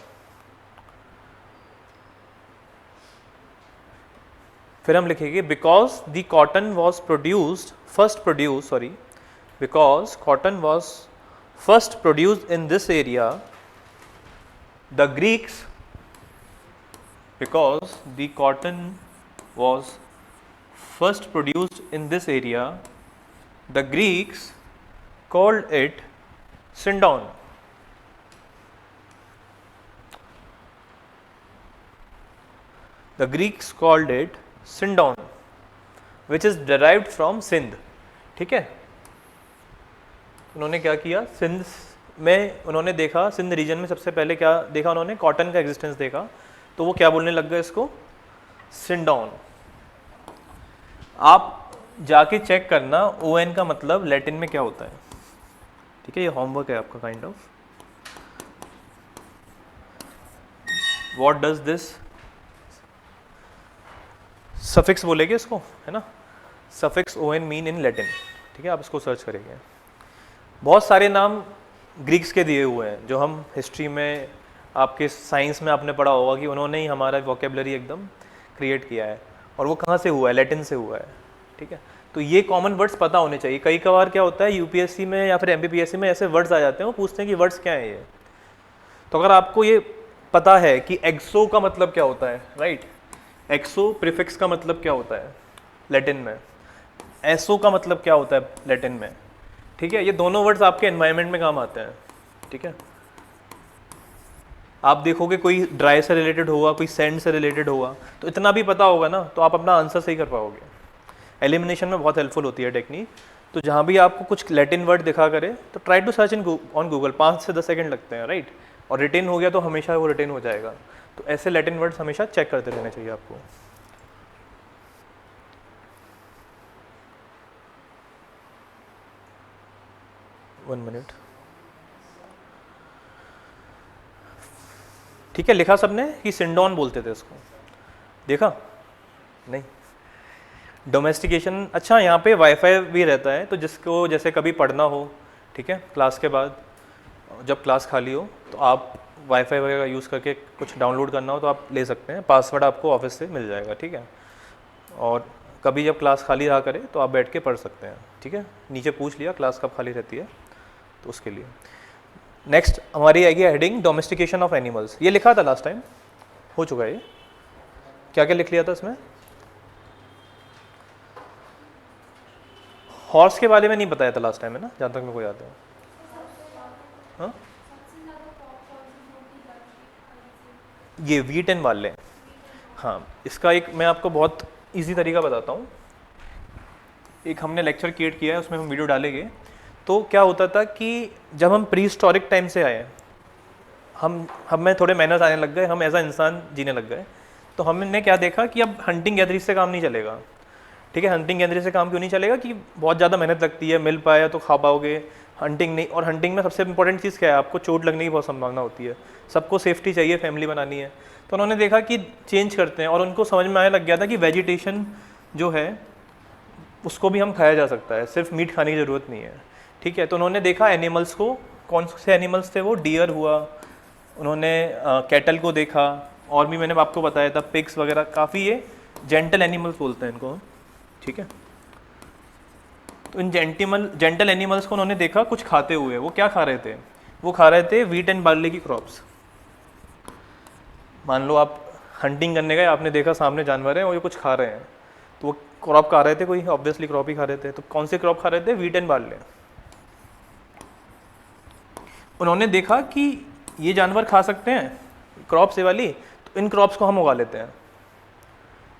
फिर हम लिखेंगे, because the cotton was first produced because cotton was first produced in this area, the Greeks, because the cotton was first produced in this area, the Greeks called it Sindon. The Greeks called it Sindon, which is derived from Sindh. ठीक है, उन्होंने क्या किया, सिंध में उन्होंने देखा, Sindh reason में सबसे पहले क्या देखा उन्होंने, कॉटन का एग्जिस्टेंस देखा, तो वो क्या बोलने लग गए इसको, सिंडॉन। आप जाके चेक करना ON का मतलब लैटिन में क्या होता है, ठीक है, ये होमवर्क है आपका kind of. What does this suffix बोलेंगे इसको, है ना, suffix ON mean in Latin, ठीक है, आप इसको सर्च करेंगे। बहुत सारे नाम ग्रीक्स के दिए हुए हैं जो हम हिस्ट्री में, आपके साइंस में आपने पढ़ा होगा कि उन्होंने ही हमारा वोकेबलरी एकदम क्रिएट किया है, और वो कहाँ से हुआ है, लैटिन से हुआ है, ठीक है। तो ये कॉमन वर्ड्स पता होने चाहिए। कई बार क्या होता है UPSC में या फिर MPPSC में ऐसे वर्ड्स आ जाते हैं, वो पूछते हैं कि वर्ड्स क्या है ये, तो अगर आपको ये पता है कि एक्सो का मतलब क्या होता है, राइट, एक्सो प्रीफिक्स का मतलब क्या होता है लैटिन में, एसो का मतलब क्या होता है लैटिन में, ठीक है, ये दोनों वर्ड्स आपके एनवायरनमेंट में काम आते हैं, ठीक है। आप देखोगे कोई ड्राई से रिलेटेड होगा, कोई सैंड से रिलेटेड होगा, तो इतना भी पता होगा ना तो आप अपना आंसर सही कर पाओगे। एलिमिनेशन में बहुत हेल्पफुल होती है टेक्निक। तो जहाँ भी आपको कुछ लैटिन वर्ड दिखा करे तो try to search on Google, 5 से 10 सेकंड लगते हैं, राइट, और रिटेन हो गया तो हमेशा वो रिटेन हो जाएगा। तो ऐसे लैटिन वर्ड्स हमेशा चेक करते रहना चाहिए आपको। वन मिनट, ठीक है, लिखा सबने कि सिंडॉन बोलते थे इसको, देखा नहीं, डोमेस्टिकेशन। अच्छा, यहाँ पे वाईफाई भी रहता है, तो जिसको जैसे कभी पढ़ना हो, ठीक है, क्लास के बाद जब क्लास खाली हो तो आप वाईफाई वगैरह यूज़ करके कुछ डाउनलोड करना हो तो आप ले सकते हैं, पासवर्ड आपको ऑफिस से मिल जाएगा, ठीक है। और कभी जब क्लास खाली रहा करे तो आप बैठ के पढ़ सकते हैं, ठीक है, नीचे पूछ लिया क्लास कब खाली रहती है तो उसके लिए। नेक्स्ट हमारी आएगी हेडिंग डोमेस्टिकेशन ऑफ एनिमल्स। ये लिखा था लास्ट टाइम, हो चुका है ये, क्या क्या लिख लिया था इसमें, हॉर्स के बारे में नहीं बताया था लास्ट टाइम, है ना, जहाँ तक मेरे को याद है। हाँ, ये वीट एंड बार्ले, हाँ, इसका एक मैं आपको बहुत इजी तरीका बताता हूँ। एक हमने लेक्चर क्रिएट किया है, उसमें हम वीडियो डालेंगे। तो क्या होता था कि जब हम प्री हिस्टोरिक टाइम से आए, हम में थोड़े मैनर्स आने लग गए, हम एज अ इंसान जीने लग गए, तो हमने क्या देखा कि अब हंटिंग गैदरिंग से काम नहीं चलेगा, ठीक है। हंटिंग गैदरिंग से काम क्यों नहीं चलेगा कि बहुत ज़्यादा मेहनत लगती है, मिल पाया तो खा पाओगे, हंटिंग नहीं। और हंटिंग में सबसे इंपॉर्टेंट चीज़ क्या है, आपको चोट लगने की बहुत संभावना होती है, सबको सेफ्टी चाहिए, फैमिली बनानी है। तो उन्होंने देखा कि चेंज करते हैं, और उनको समझ में आने लग गया था कि वेजिटेशन जो है उसको भी हम खाया जा सकता है, सिर्फ मीट खाने की ज़रूरत नहीं है, ठीक है। तो उन्होंने देखा एनिमल्स को, कौन से एनिमल्स थे वो, डियर हुआ, उन्होंने कैटल को देखा, और भी मैंने आपको बताया था पिग्स वगैरह, काफ़ी ये जेंटल एनिमल्स बोलते हैं इनको, ठीक है। तो इन जेंटल एनिमल्स को उन्होंने देखा कुछ खाते हुए। वो क्या खा रहे थे, वो खा रहे थे वीट एंड बार्ले की क्रॉप्स। मान लो आप हंटिंग करने गए, आपने देखा सामने जानवर है और ये कुछ खा रहे हैं, तो वो क्रॉप खा रहे थे, कोई ऑब्वियसली क्रॉप ही खा रहे थे। तो कौन से क्रॉप खा रहे थे, वीट एंड बार्ले। उन्होंने देखा कि ये जानवर खा सकते हैं क्रॉप्स ये वाली, तो इन क्रॉप्स को हम उगा लेते हैं,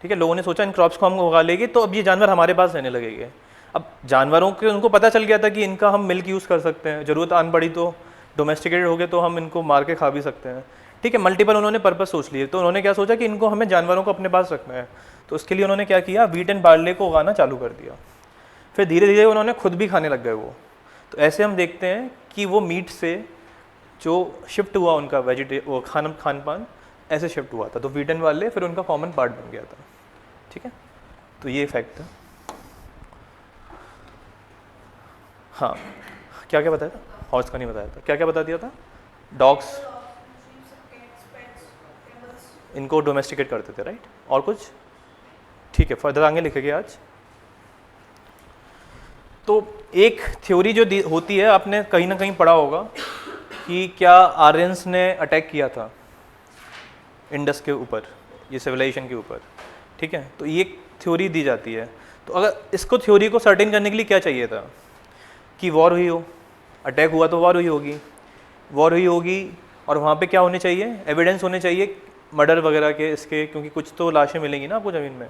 ठीक है। लोगों ने सोचा इन क्रॉप्स को हम उगा लेंगे तो अब ये जानवर हमारे पास रहने लगेंगे। अब जानवरों के उनको पता चल गया था कि इनका हम मिल्क यूज़ कर सकते हैं, ज़रूरत आन पड़ी तो डोमेस्टिकेटेड हो गए तो हम इनको मार के खा भी सकते हैं, ठीक है। मल्टीपल उन्होंने पर्पस सोच लिए। तो उन्होंने क्या सोचा कि इनको हमें जानवरों को अपने पास रखना है, तो उसके लिए उन्होंने क्या किया, वीट एंड बार्ले को उगाना चालू कर दिया। फिर धीरे धीरे उन्होंने खुद भी खाने लग गए वो। तो ऐसे हम देखते हैं कि वो मीट से जो शिफ्ट हुआ उनका वो खान पान ऐसे शिफ्ट हुआ था। तो वीट एंड बार्ले फिर उनका कॉमन पार्ट बन गया था, ठीक है। तो ये फैक्ट है। हाँ, क्या क्या बताया था, हॉर्स का नहीं बताया था, क्या क्या बता दिया था, डॉग्स इनको डोमेस्टिकेट करते थे, राइट। और कुछ, ठीक है, फर्दर आगे लिखेंगे आज। तो एक थ्योरी जो होती है, आपने कहीं ना कहीं पढ़ा होगा कि क्या आर्यंस ने अटैक किया था इंडस के ऊपर, ये सिविलाइजेशन के ऊपर, ठीक है। तो ये थ्योरी दी जाती है। तो अगर इसको थ्योरी को सर्टेन करने के लिए क्या चाहिए था कि वॉर हुई हो, अटैक हुआ तो वॉर हुई होगी, वॉर हुई होगी और वहाँ पे क्या होने चाहिए, एविडेंस होने चाहिए मर्डर वगैरह के इसके, क्योंकि कुछ तो लाशें मिलेंगी ना आपको ज़मीन में।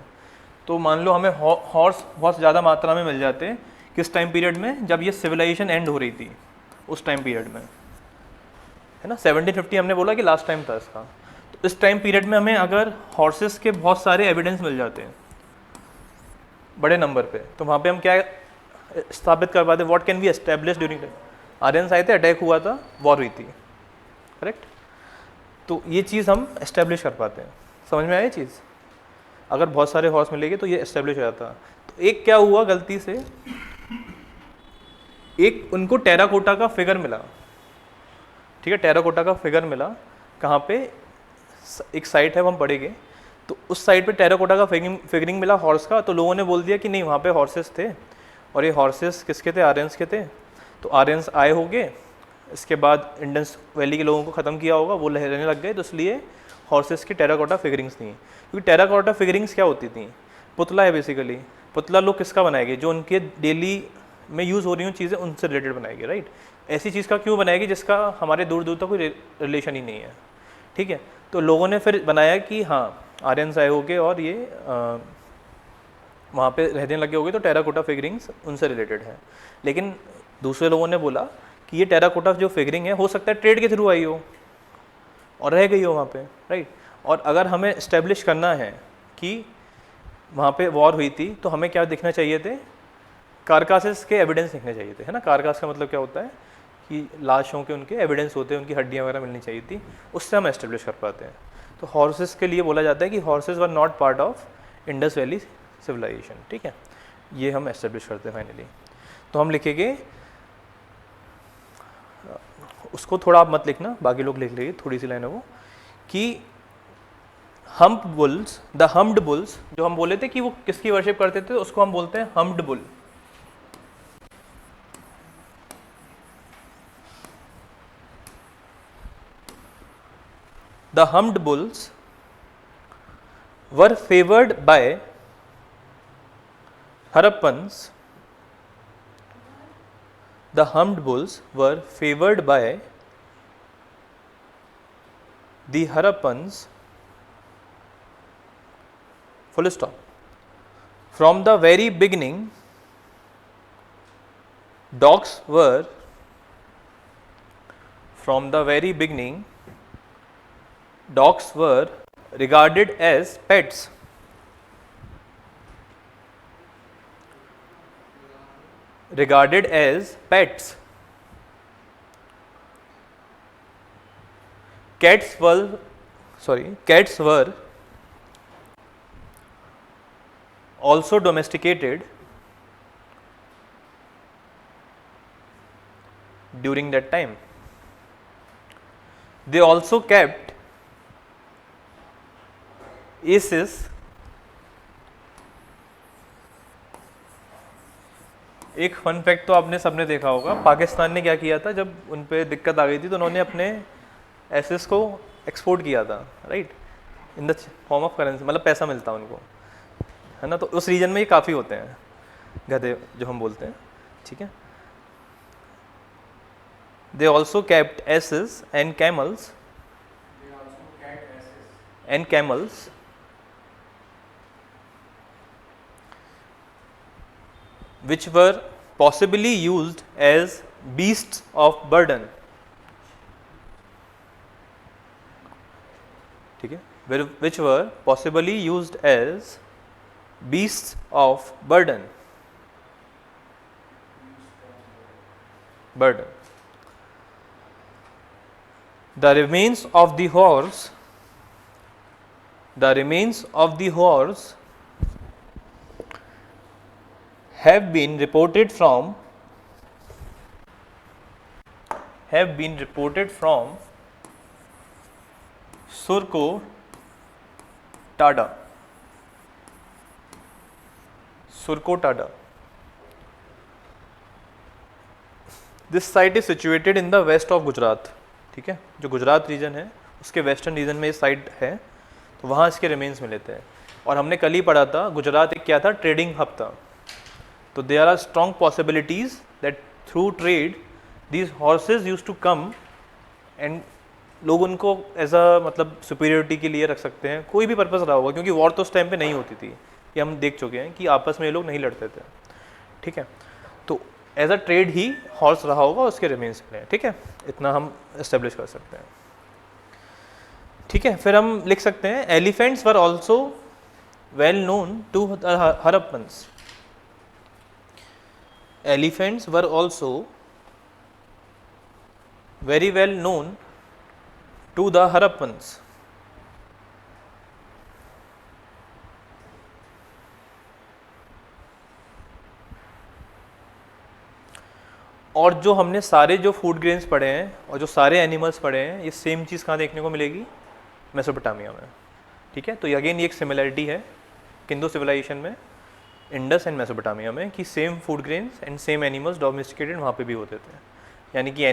तो मान लो हमें हॉर्स बहुत ज़्यादा मात्रा में मिल जाते हैं किस टाइम पीरियड में, जब ये सिविलाइजेशन एंड हो रही थी उस टाइम पीरियड में, है ना। 1750 हमने बोला कि लास्ट टाइम था इसका। तो इस टाइम पीरियड में हमें अगर हॉर्सेस के बहुत सारे एविडेंस मिल जाते हैं बड़े नंबर पे, तो वहाँ पे हम क्या स्थापित कर पाते, what can be establish during Aryans आए थे, अटैक हुआ था, वॉर हुई थी, करेक्ट। तो ये चीज़ हम एस्टेब्लिश कर पाते हैं। समझ में आया ये चीज़? अगर बहुत सारे हॉर्स मिलेंगे तो ये एस्टेब्लिश हो जाता। तो एक क्या हुआ गलती से, एक उनको टेराकोटा का फिगर मिला, ठीक है, टेराकोटा का फिगर मिला कहाँ पे, एक साइट है वो हम पढ़ेंगे। तो उस साइट पे टेराकोटा का फिगरिंग मिला हॉर्स का। तो लोगों ने बोल दिया कि नहीं वहाँ पे हॉर्सेस थे, और ये हॉर्सेस किसके थे, आर्यंस के थे। तो आर्यंस आए होंगे, इसके बाद इंडस वैली के लोगों को ख़त्म किया होगा, वो रहने लग गए, तो इसलिए हॉर्सेस की टेराकोटा फिगरिंग्स थी। क्योंकि टेराकोटा फिगरिंग्स क्या होती थी, पुतला है बेसिकली। पुतला लोग किसका बनाएंगे, जो उनके डेली में यूज़ हो रही हूँ चीज़ें उनसे रिलेटेड बनाएंगे, राइट। ऐसी चीज़ का क्यों बनाएगी जिसका हमारे दूर दूर तक कोई रिलेशन ही नहीं है, ठीक है। तो लोगों ने फिर बनाया कि हाँ आर्यंस आए होंगे और ये वहाँ पे रहने लगे होंगे, तो टेराकोटा फिगरिंग्स उनसे रिलेटेड है। लेकिन दूसरे लोगों ने बोला कि ये टेराकोटा जो फिगरिंग है, हो सकता है ट्रेड के थ्रू आई हो और रह गई हो वहाँ पे, राइट। और अगर हमें इस्टेब्लिश करना है कि वहाँ पे वॉर हुई थी, तो हमें क्या दिखना चाहिए थे, कारकासेस के एविडेंस दिखने चाहिए थे, है ना। कारकास का मतलब क्या होता है कि लाशों के उनके एविडेंस होते हैं, उनकी हड्डियाँ वगैरह मिलनी चाहिए थी, उससे हम एस्टेब्लिश कर पाते हैं। तो हॉर्सेस के लिए बोला जाता है कि horses were not part of Indus valley civilisation, ठीक है। ये हम एस्टेब्लिश करते हैं फाइनली। तो हम लिखेंगे, उसको थोड़ा आप मत लिखना, बाकी लोग लिख लेंगे, थोड़ी सी लाइन है वो, कि humped bulls, the humped bulls, जो हम बोले थे कि वो किसकी वर्शिप करते थे, उसको हम बोलते हैं humped bull. The humped bulls were favored by Harappans. The humped bulls were favored by the Harappans. Full stop. From the very beginning, dogs were, from the very beginning, dogs were regarded as pets. Regarded as pets. Cats were also domesticated during that time. They also kept aces, एक fun fact तो आपने सबने देखा होगा, पाकिस्तान ने क्या किया था जब उन पे दिक्कत आ गई थी, तो उन्होंने अपने एसेस को एक्सपोर्ट किया था, right, in the form of currency, मतलब पैसा मिलता उनको, है ना। तो उस रीजन में ये काफ़ी होते हैं गधे जो हम बोलते हैं, ठीक है। They also kept asses and camels which were possibly used as beasts of burden, ठीक है, which were possibly used as beasts of burden. The remains of the horse have been reported from Surko Tada. This site is situated in the west of Gujarat, ठीक है, जो Gujarat reason है उसके western region में ये site है, तो वहाँ इसके रिमेन्स मिलते हैं। और हमने कल ही पढ़ा था गुजरात एक क्या था, ट्रेडिंग हब था, तो there are strong possibilities that through trade these horses used to come and लोग उनको एज अ मतलब सुपीरियरिटी के लिए रख सकते हैं, कोई भी पर्पज़ रहा होगा, क्योंकि वॉर तो उस टाइम पे नहीं होती थी, ये हम देख चुके हैं कि आपस में ये लोग नहीं लड़ते थे, ठीक है। तो एज अ ट्रेड ही हॉर्स रहा होगा, उसके रिमेन्स मिले, ठीक है, इतना हम इस्टेब्लिश कर सकते हैं, ठीक है। फिर हम लिख सकते हैं elephants were also well known to Harappans, elephants were also very well known to the Harappans. और जो हमने सारे जो फूड ग्रेन्स पढ़े हैं और जो सारे एनिमल्स पढ़े हैं, ये सेम चीज़ कहाँ देखने को मिलेगी, मेसोपोटामिया में, ठीक है। तो अगेन ये एक सिमिलरिटी है किंदो सिविलाइजेशन में, इंडस एंड मेसोपोटामिया में, कि same food grains and same animals domesticated वहाँ पे भी होते थे, यानी कि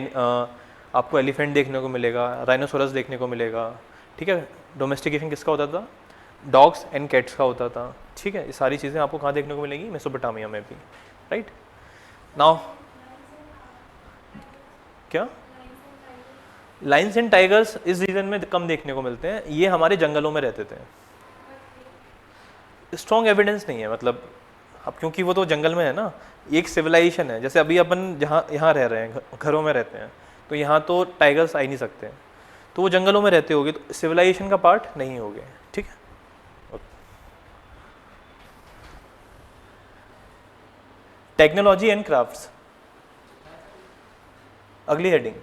आपको एलिफेंट देखने को मिलेगा, राइनोसोरस देखने को मिलेगा, ठीक है। डोमेस्टिकेशन किसका होता था, डॉग्स एंड कैट्स का होता था, ठीक है। ये सारी चीज़ें आपको कहाँ देखने को मिलेंगी, मेसोपोटामिया में भी, राइट। नाउ क्या लाइन्स एंड टाइगर्स इस रीजन में कम देखने को मिलते हैं, ये हमारे जंगलों में रहते थे, स्ट्रॉन्ग एविडेंस नहीं है, मतलब अब क्योंकि वो तो जंगल में है ना, एक सिविलाइजेशन है, जैसे अभी अपन जहाँ यहाँ रह रहे हैं, घरों में रहते हैं, तो यहाँ तो टाइगर्स आ ही नहीं सकते, तो वो जंगलों में रहते होंगे, तो सिविलाइजेशन का पार्ट नहीं होंगे, ठीक है। टेक्नोलॉजी एंड क्राफ्ट्स, अगली हेडिंग।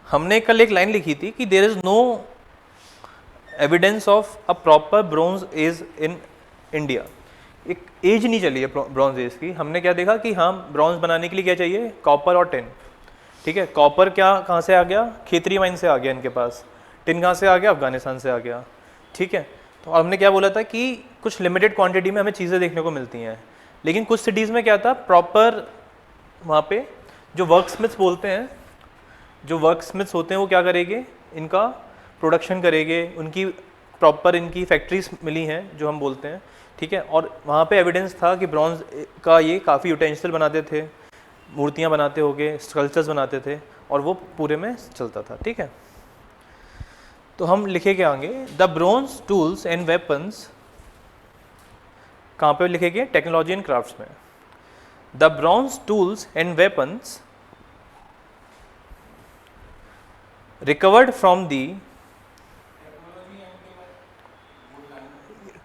हमने कल एक लाइन लिखी थी कि there is no evidence of a proper bronze age in India, एक एज नहीं चली है ब्रॉन्ज एज की। हमने क्या देखा कि हाँ, ब्रॉन्ज बनाने के लिए क्या चाहिए, कॉपर और टिन, ठीक है। कॉपर क्या कहाँ से आ गया, खेतरी माइन से आ गया इनके पास, टिन कहाँ से आ गया, अफगानिस्तान से आ गया, ठीक है। तो हमने क्या बोला था कि कुछ लिमिटेड क्वांटिटी में हमें चीज़ें देखने को मिलती हैं, लेकिन कुछ सिटीज़ में क्या था, प्रॉपर वहाँ पे जो वर्कस्मिथ्स बोलते हैं, जो वर्कस्मिथ्स होते हैं वो क्या करेंगे, इनका प्रोडक्शन करेंगे, उनकी प्रॉपर इनकी फैक्ट्रीज मिली हैं जो हम बोलते हैं, ठीक है। और वहाँ पे एविडेंस था कि ब्रॉन्ज का ये काफ़ी यूटेंसिल बनाते थे, मूर्तियाँ बनाते होंगे, स्कल्पचर्स बनाते थे, और वो पूरे में चलता था, ठीक है। तो हम लिखे क्या आगे, the bronze tools and weapons, कहाँ पे लिखेंगे, टेक्नोलॉजी एंड क्राफ्ट्स में। The bronze tools and weapons recovered from the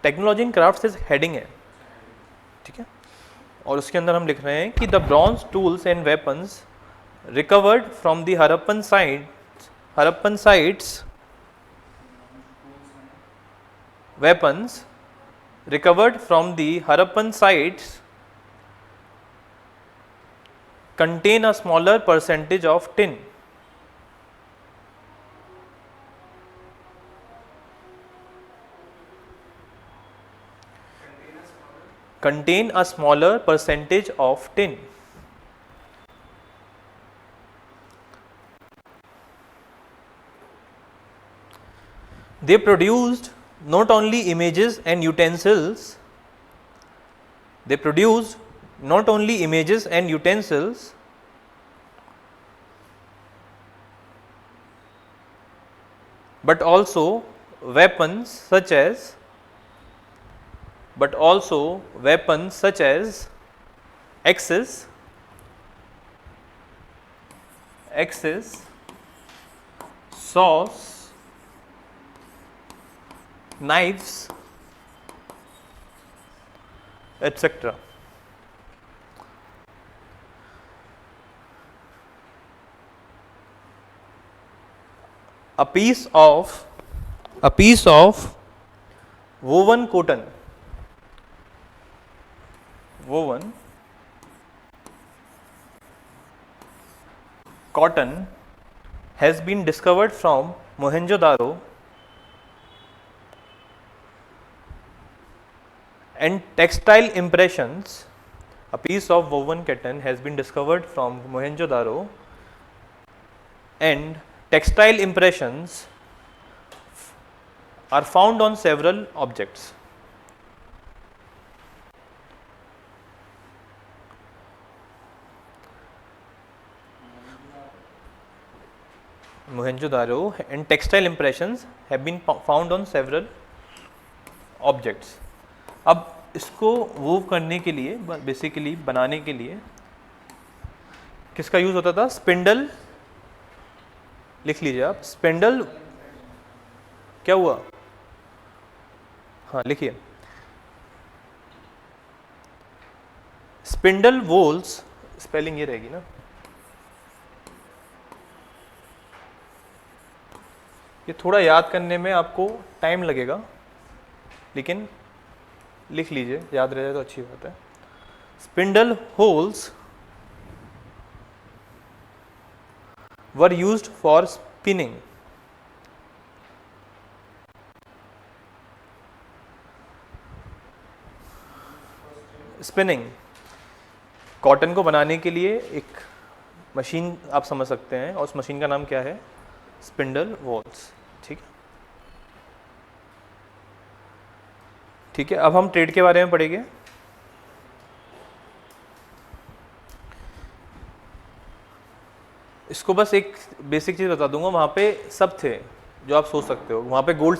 technology in crafts is heading है, ठीक है। और उसके अंदर हम लिख रहे हैं कि the bronze tools and weapons recovered from the Harappan sites weapons recovered from the Harappan sites contain a smaller percentage of tin. Contain a smaller percentage of tin. They produced not only images and utensils, they produced not only images and utensils, but also weapons such as axes, saws, knives, etc. A piece of woven cotton has been discovered from Mohenjo-daro and textile impressions. A piece of woven cotton has been discovered from Mohenjo-daro, and textile impressions are found on several objects. Mohenjo-daro and textile impressions have been found on several objects. अब इसको वूव करने के लिए, basically बनाने के लिए किसका use होता था? स्पिंडल। लिख लीजिए आप, स्पिंडल। क्या हुआ? हाँ लिखिए, स्पिंडल वोल्स। स्पेलिंग ये रहेगी ना, ये थोड़ा याद करने में आपको टाइम लगेगा, लेकिन लिख लीजिए, याद रह जाए तो अच्छी बात है। Spindle holes were used for spinning. Spinning, cotton को बनाने के लिए एक मशीन आप समझ सकते हैं, और उस मशीन का नाम क्या है? Spindle walls. ठीक है, ठीक है। अब हम ट्रेड के बारे में पढ़ेंगे। इसको बस एक बेसिक चीज़ बता दूंगा, वहाँ पे सब थे जो आप सोच सकते हो। वहाँ पे गोल्ड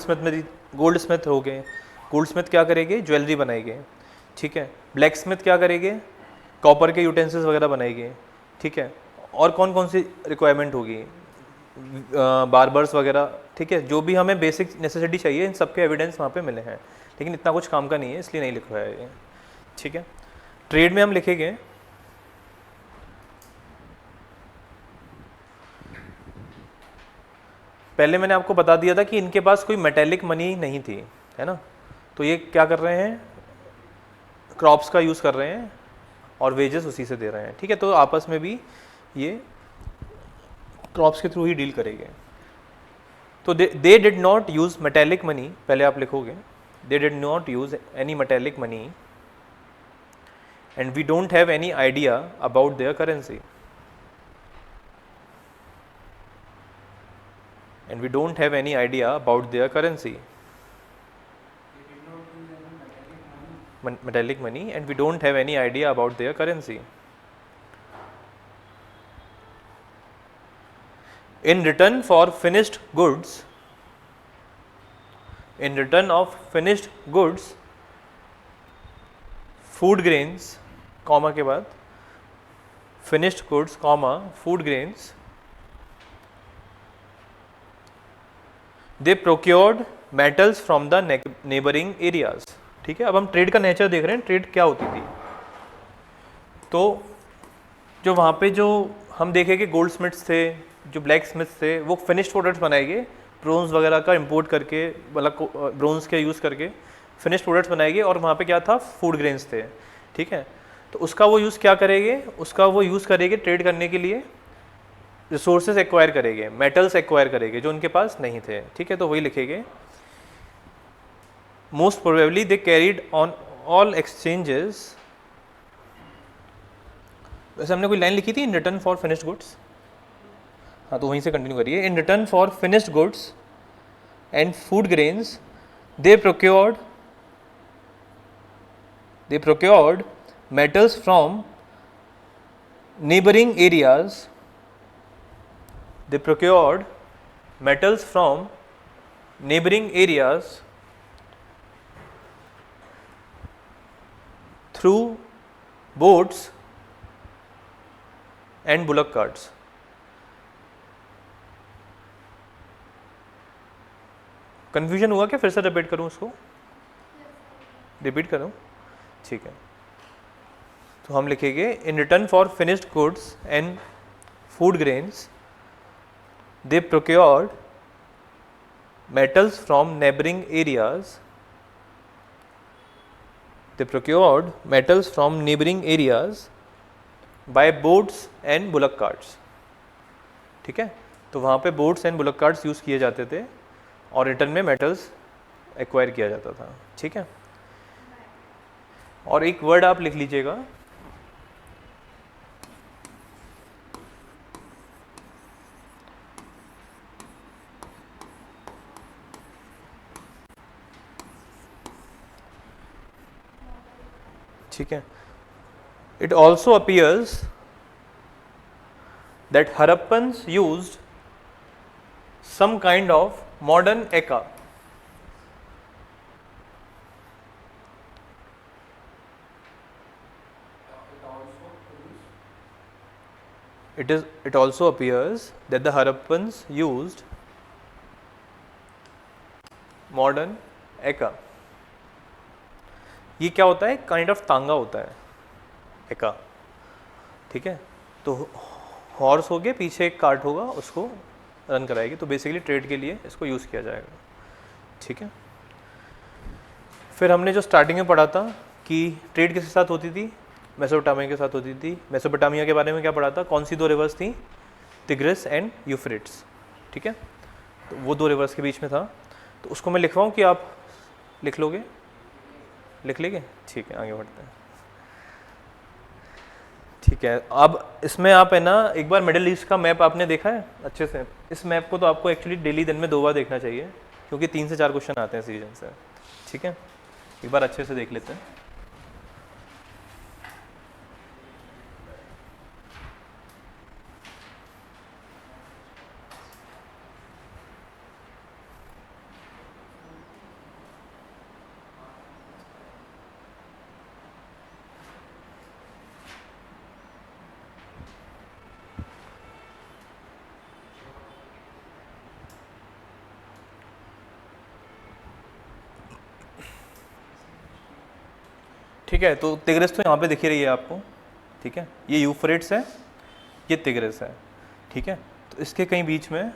स्मिथ हो गए। गोल्ड स्मिथ क्या करेंगे? ज्वेलरी बनाएंगे। ठीक है। ब्लैक स्मिथ क्या करेंगे? कॉपर के यूटेंसिल्स वगैरह बनाएंगे। ठीक है। और कौन कौन सी रिक्वायरमेंट होगी? बार्बर्स वगैरह। ठीक है, जो भी हमें बेसिक नेसेसिटी चाहिए, इन सबके एविडेंस वहाँ पे मिले हैं, लेकिन इतना कुछ काम का नहीं है, इसलिए नहीं लिखवाया है ये। ठीक है। ट्रेड में हम लिखेंगे पहले मैंने आपको बता दिया था कि इनके पास कोई मेटेलिक मनी नहीं थी, है ना। तो ये क्या कर रहे हैं? क्रॉप्स का यूज़ कर रहे हैं और वेजेस उसी से दे रहे हैं। ठीक है, तो आपस में भी ये क्रॉप्स के थ्रू ही डील करेंगे। तो they did not use metallic money, पहले आप लिखोगे they did not use any metallic money and we don't have any idea about their currency. And we don't have any idea about their currency. Metallic money, and we don't have any idea about their currency. In return for finished goods, in return of finished goods, food grains, comma के बाद finished goods, comma food grains, they procured metals from the neighboring areas. ठीक है, अब हम trade का nature देख रहे हैं, ट्रेड क्या होती थी। तो जो वहाँ पे जो हम देखेंगे गोल्ड स्मिथ्स थे, जो ब्लैक स्मिथ्स थे, वो फिनिश्ड प्रोडक्ट्स बनाएंगे, ब्रोंज वगैरह का इंपोर्ट करके, मतलब ब्रोंज के यूज़ करके फिनिश्ड प्रोडक्ट्स बनाएंगे। और वहाँ पे क्या था? फूड ग्रेन्स थे। ठीक है, तो उसका वो यूज़ क्या करेंगे? उसका वो यूज़ करेंगे ट्रेड करने के लिए, रिसोर्सेज एक्वायर करेंगे, मेटल्स एक्वायर करेंगे जो उनके पास नहीं थे। ठीक है, तो वही लिखेंगे most probably they carried on all exchanges. वैसे हमने कोई लाइन लिखी थी, in return for finished goods. हाँ, तो वहीं से कंटिन्यू करिए। In return for finished goods and food grains they procured metals from neighbouring areas. They procured metals from neighboring areas through boats and bullock carts. Confusion हुआ क्या? फिर से repeat करूं उसको? रिपीट करूं? ठीक है, तो हम लिखेंगे in return for finished goods and food grains they procured metals from neighboring areas. They procured metals from neighboring areas by boats and bullock carts. ठीक है, तो वहाँ पे boats and bullock carts use किए जाते थे और रिटर्न में मेटल्स एक्वायर किया जाता था। ठीक है, और एक वर्ड आप लिख लीजिएगा, ठीक है। It also appears that Harappans used some kind of modern ECA. It also appears that the Harappans used modern ECA. ये क्या होता है? काइंड ऑफ तांगा होता है ECA, ठीक है। तो हॉर्स हो गए, पीछे एक कार्ट होगा, उसको रन कराएगी। तो बेसिकली ट्रेड के लिए इसको यूज़ किया जाएगा, ठीक है। फिर हमने जो स्टार्टिंग में पढ़ा था कि ट्रेड किसके साथ होती थी, मेसोपोटामिया के साथ होती थी। मेसोपोटामिया के बारे में क्या पढ़ा था, कौन सी दो रिवर्स थी, तिग्रिस एंड यूफ्रेट्स, ठीक है। तो वो दो रिवर्स के बीच में था। तो उसको मैं लिखवाऊँ कि आप लिख लोगे, लिख लेंगे, ठीक है। आगे बढ़ते हैं, ठीक है। अब इसमें आप है ना, एक बार मिडिल ईस्ट का मैप आपने देखा है अच्छे से। इस मैप को तो आपको एक्चुअली डेली दिन में 2 बार देखना चाहिए, क्योंकि 3 से 4 क्वेश्चन आते हैं सीजन से, ठीक है। एक बार अच्छे से देख लेते हैं। ठीक है, तो तिग्रिस तो यहाँ पे दिख ही रही है आपको, ठीक है। ये यूफ्रेट्स है, ये तिग्रिस है, ठीक है। तो इसके कहीं बीच में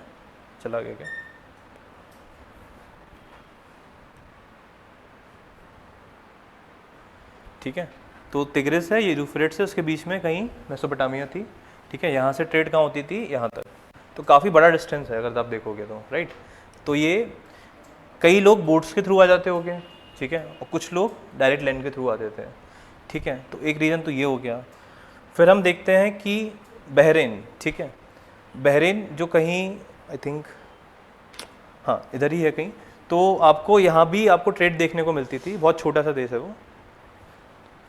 चला गया क्या, ठीक है। तो तिग्रिस है, ये यूफ्रेट्स है, उसके बीच में कहीं मेसोपोटामिया थी, ठीक है। यहाँ से ट्रेड कहाँ होती थी, यहाँ तक। तो काफ़ी बड़ा डिस्टेंस है अगर आप देखोगे तो, राइट। तो ये कई लोग बोट्स के थ्रू आ जाते होंगे, ठीक है, और कुछ लोग डायरेक्ट लैंड के थ्रू आते थे, ठीक है। तो एक रीज़न तो ये हो गया। फिर हम देखते हैं कि बहरीन, ठीक है, बहरीन जो कहीं आई थिंक हाँ इधर ही है कहीं। तो आपको यहाँ भी आपको ट्रेड देखने को मिलती थी, बहुत छोटा सा देश है वो।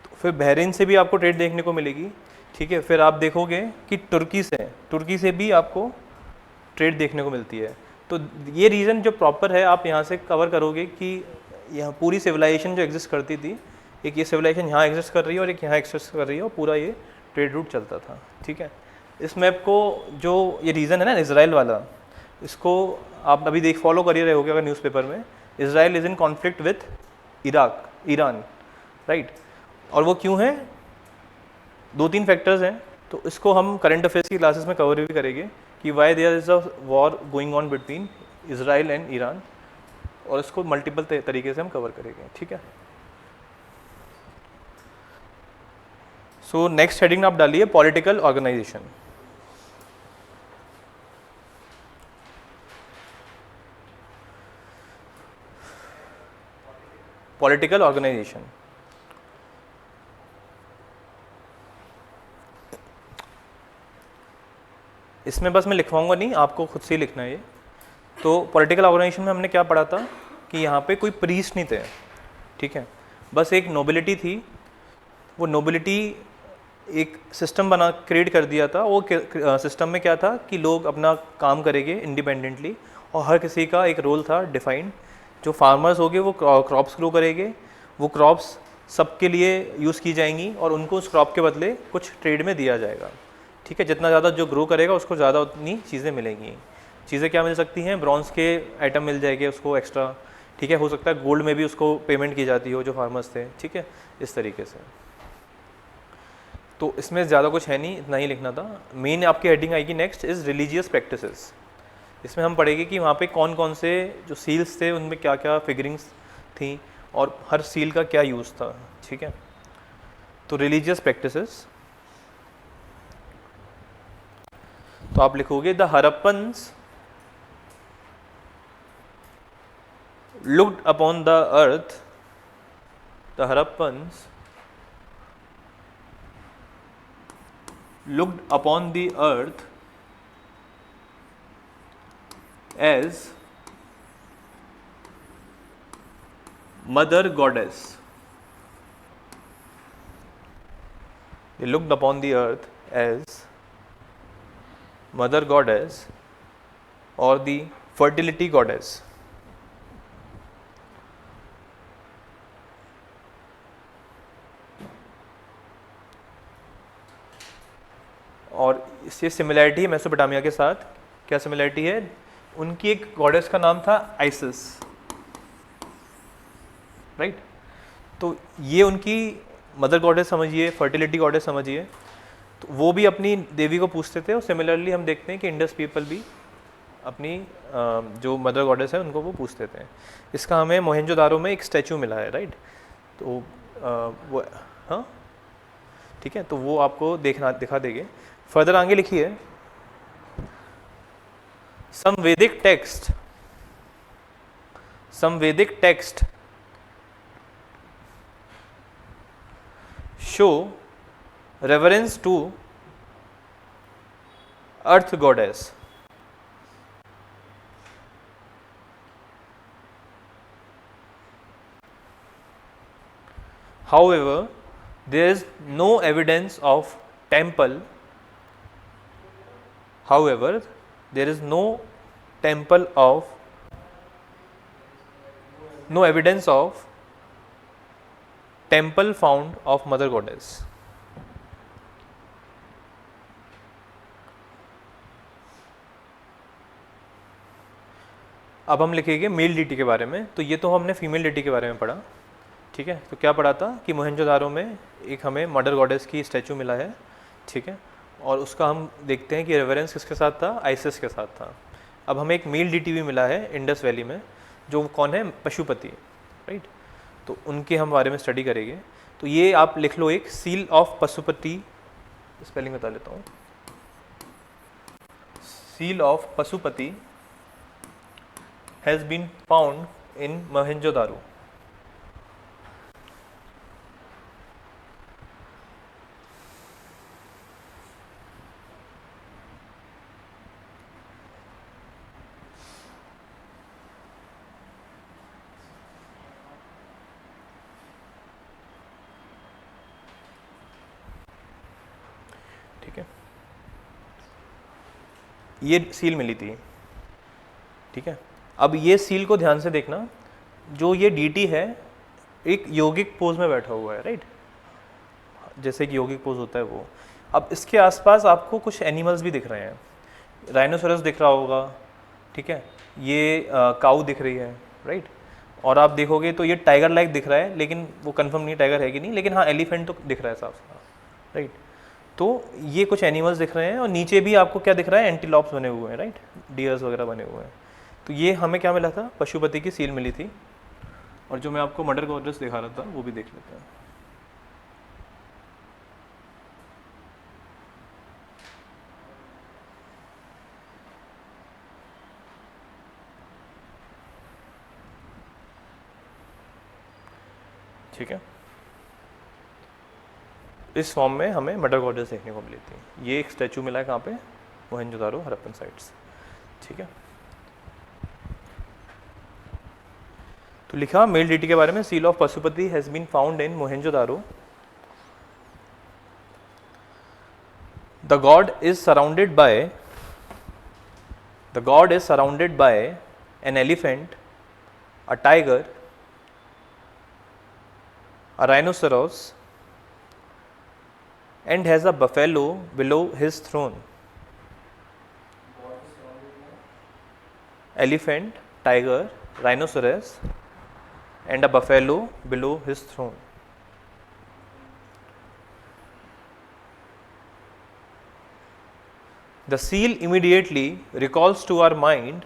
तो फिर बहरीन से भी आपको ट्रेड देखने को मिलेगी, ठीक है। फिर आप देखोगे कि तुर्की से भी आपको ट्रेड देखने को मिलती है। तो ये रीज़न जो प्रॉपर है आप यहाँ से कवर करोगे कि यहाँ पूरी सिविलाइजेशन जो एग्जिस्ट करती थी, एक ये सिविलाइजेशन यहाँ एग्जिस्ट कर रही है और एक यहाँ एग्जिस्ट कर रही है, और पूरा ये ट्रेड रूट चलता था, ठीक है। इस मैप को जो ये रीज़न है ना इजराइल वाला, इसको आप अभी फॉलो कर ही रहे होगे अगर न्यूज़पेपर में। Israel is in conflict with Iran, right. और वो क्यों है, 2-3 फैक्टर्स हैं। तो इसको हम करंट अफेयर्स की क्लासेस में कवर भी करेंगे कि why there is a war going on between Israel and Iran, और इसको मल्टीपल तरीके से हम कवर करेंगे, ठीक है। सो नेक्स्ट हेडिंग आप डालिए पॉलिटिकल ऑर्गेनाइजेशन। पॉलिटिकल ऑर्गेनाइजेशन, इसमें बस मैं लिखवाऊंगा नहीं, आपको खुद से ही लिखना है ये। तो पॉलिटिकल ऑर्गेनाइजेशन में हमने क्या पढ़ा था कि यहाँ पे कोई प्रीस्ट नहीं थे, ठीक है, बस एक नोबिलिटी थी। वो नोबिलिटी एक सिस्टम क्रिएट कर दिया था। वो सिस्टम में क्या था कि लोग अपना काम करेंगे इंडिपेंडेंटली, और हर किसी का एक रोल था डिफाइंड। जो फार्मर्स होंगे वो क्रॉप्स ग्रो करेंगे, वो क्रॉप्स सबके लिए यूज़ की जाएंगी, और उनको उस क्रॉप के बदले कुछ ट्रेड में दिया जाएगा, ठीक है। जितना ज़्यादा जो ग्रो करेगा उसको ज़्यादा उतनी चीज़ें मिलेंगी। चीज़ें क्या मिल सकती हैं, ब्रॉन्ज के आइटम मिल जाएंगे उसको एक्स्ट्रा, ठीक है। हो सकता है गोल्ड में भी उसको पेमेंट की जाती हो जो फार्मर्स थे, ठीक है, इस तरीके से। तो इसमें ज़्यादा कुछ है नहीं, इतना ही लिखना था। मेन आपकी हेडिंग आएगी नेक्स्ट इज़ रिलीजियस प्रैक्टिसेस। इसमें हम पढ़ेंगे कि वहाँ पे कौन कौन से जो सील्स थे उनमें क्या क्या फिगरिंग्स थी, और हर सील का क्या यूज़ था, ठीक है। तो रिलीजियस प्रैक्टिसेस, तो आप लिखोगे the Harappans looked upon the earth, the Harappans looked upon the earth as mother goddess. They looked upon the earth as mother goddess or the fertility goddess. और इससे सिमिलैरिटी है मेसोपोटामिया के साथ। क्या similarity है? उनकी एक गॉडेस का नाम था आइसिस, राइट? तो ये उनकी मदर गॉडेस समझिए, फर्टिलिटी गॉडेस समझिए। तो वो भी अपनी देवी को पूछते थे, और सिमिलरली हम देखते हैं कि इंडस पीपल भी अपनी जो मदर गॉडेस है उनको वो पूछते थे। इसका हमें मोहेंजोदारो में एक स्टैचू मिला है, राइट? तो वो, हाँ ठीक है, तो वो आपको दिखा देंगे। फर्दर आगे लिखिए, some Vedic text show reverence to earth goddess. However, there is no evidence of temple. However, there is no evidence of temple found of mother goddess. अब हम लिखेंगे मेल डीटी के बारे में। तो ये तो हमने फीमेल डीटी के बारे में पढ़ा, ठीक है? तो क्या पढ़ा था कि मोहेंजोदारो में एक हमें मदर गॉडेस की स्टैचू मिला है, ठीक है? और उसका हम देखते हैं कि रेफरेंस किसके साथ था? आइसिस के साथ था। अब हमें एक मेल डीटी भी मिला है इंडस वैली में, जो कौन है? पशुपति, राइट? तो उनके हम बारे में स्टडी करेंगे। तो ये आप लिख लो, एक सील ऑफ पशुपति, स्पेलिंग बता लेता हूँ। Seal of Pashupati has been found in Mohenjodaro. ठीक है, ये सील मिली थी, ठीक है? अब ये सील को ध्यान से देखना, जो ये डीटी है एक योगिक पोज में बैठा हुआ है, राइट? जैसे कि योगिक पोज होता है वो। अब इसके आसपास आपको कुछ एनिमल्स भी दिख रहे हैं। राइनोसोरस दिख रहा होगा, ठीक है? ये काऊ दिख रही है, राइट? और आप देखोगे तो ये टाइगर लाइक दिख रहा है, लेकिन वो कंफर्म नहीं टाइगर है कि नहीं, लेकिन हाँ एलिफेंट तो दिख रहा है साफ साफ, राइट? तो ये कुछ एनिमल्स दिख रहे हैं, और नीचे भी आपको क्या दिख रहा है? एंटीलॉप्स बने हुए हैं, राइट? डियर्स वगैरह बने हुए हैं। तो ये हमें क्या मिला था? पशुपति की सील मिली थी। और जो मैं आपको मदर गॉडेस दिखा रहा था वो भी देख लेते हैं। ठीक है, इस फॉर्म में हमें मदर गॉडेस देखने को मिली थी। ये एक स्टैचू मिला है कहाँ पे? मोहेंजोदारो, हड़प्पन साइट्स, ठीक है? तो लिखा मेल डीटी के बारे में, seal of Pashupati has been found in Mohenjodaro. The god is surrounded by an elephant, a tiger, a rhinoceros, and has a buffalo below his throne. Elephant, tiger, rhinoceros, and a buffalo below his throne. The seal immediately recalls to our mind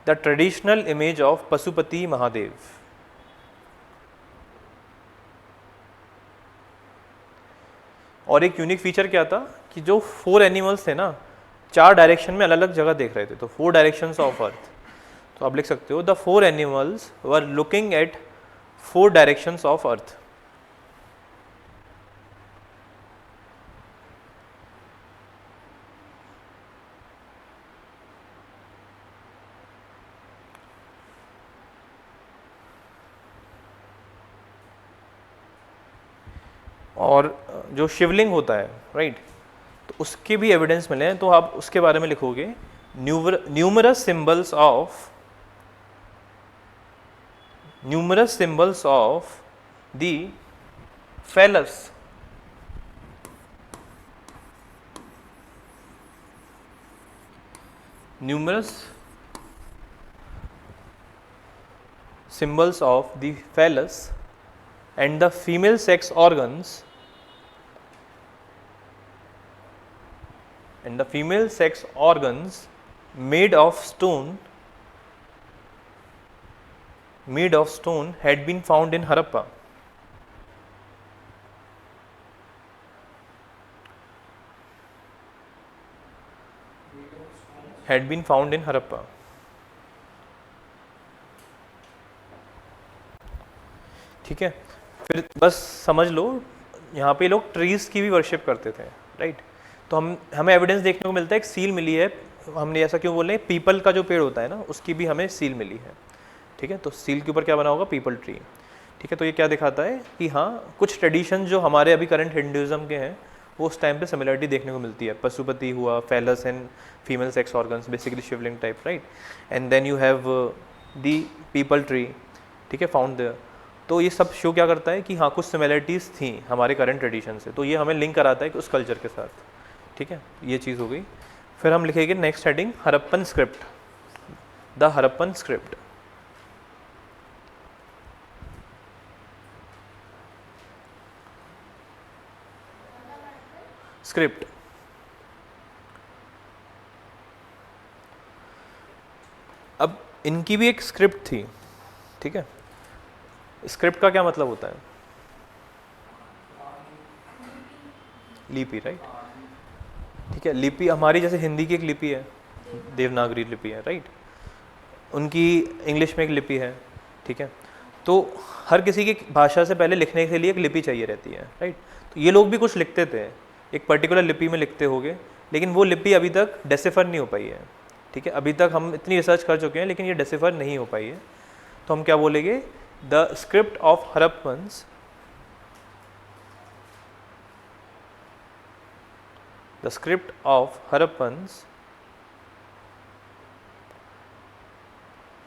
the traditional image of Pashupati Mahadev. और एक unique feature क्या था कि जो 4 animals थे ना, 4 direction में अलग अलग जगह देख रहे थे। तो 4 डायरेक्शंस ऑफ अर्थ, तो आप लिख सकते हो the 4 animals were looking at 4 directions of earth. और जो शिवलिंग होता है, राइट, तो उसके भी एविडेंस मिले हैं, तो आप उसके बारे में लिखोगे numerous symbols of the phallus, numerous symbols of the phallus and the female sex organs made of stone had been found in Harappa. ठीक है, फिर बस समझ लो यहाँ पे लोग ट्रीज की भी वर्शिप करते थे, राइट। तो हमें एविडेंस देखने को मिलता है, एक सील मिली है, हमने ऐसा क्यों बोल रहे हैं, पीपल का जो पेड़ होता है ना, उसकी भी हमें सील मिली है, ठीक है। तो सील के ऊपर क्या बना होगा, पीपल ट्री, ठीक है। तो ये क्या दिखाता है कि हाँ, कुछ ट्रेडिशन जो हमारे अभी करंट हिंदुइज्म के हैं, वो उस टाइम पे सिमिलरिटी देखने को मिलती है। पशुपति हुआ, phallus and female sex organs, basically Shivling type, right. And then you have the peepal tree, ठीक है, फाउंड देयर। तो ये सब शो क्या करता है कि हाँ, कुछ सिमिलरिटीज़ थी हमारे करंट ट्रेडिशन से, तो ये हमें लिंक कराता है कि उस कल्चर के साथ, ठीक है। ये चीज़ हो गई। फिर हम लिखेंगे next heading, Harappan script, the Harappan script. Script, अब इनकी भी एक स्क्रिप्ट थी, ठीक है। स्क्रिप्ट का क्या मतलब होता है, लिपि, राइट, ठीक है। लिपि हमारी जैसे हिंदी की एक लिपि है, देवनागरी लिपि है, राइट। उनकी इंग्लिश में एक लिपि है, ठीक है। तो हर किसी की भाषा से पहले लिखने के लिए एक लिपि चाहिए रहती है, राइट। तो ये लोग भी कुछ लिखते थे, एक पर्टिकुलर लिपि में लिखते होंगे, लेकिन वो लिपि अभी तक डेसिफर नहीं हो पाई है, ठीक है। अभी तक हम इतनी रिसर्च कर चुके हैं, लेकिन ये डेसिफर नहीं हो पाई है। तो हम क्या बोलेंगे, the script of Harappans, the script of Harappans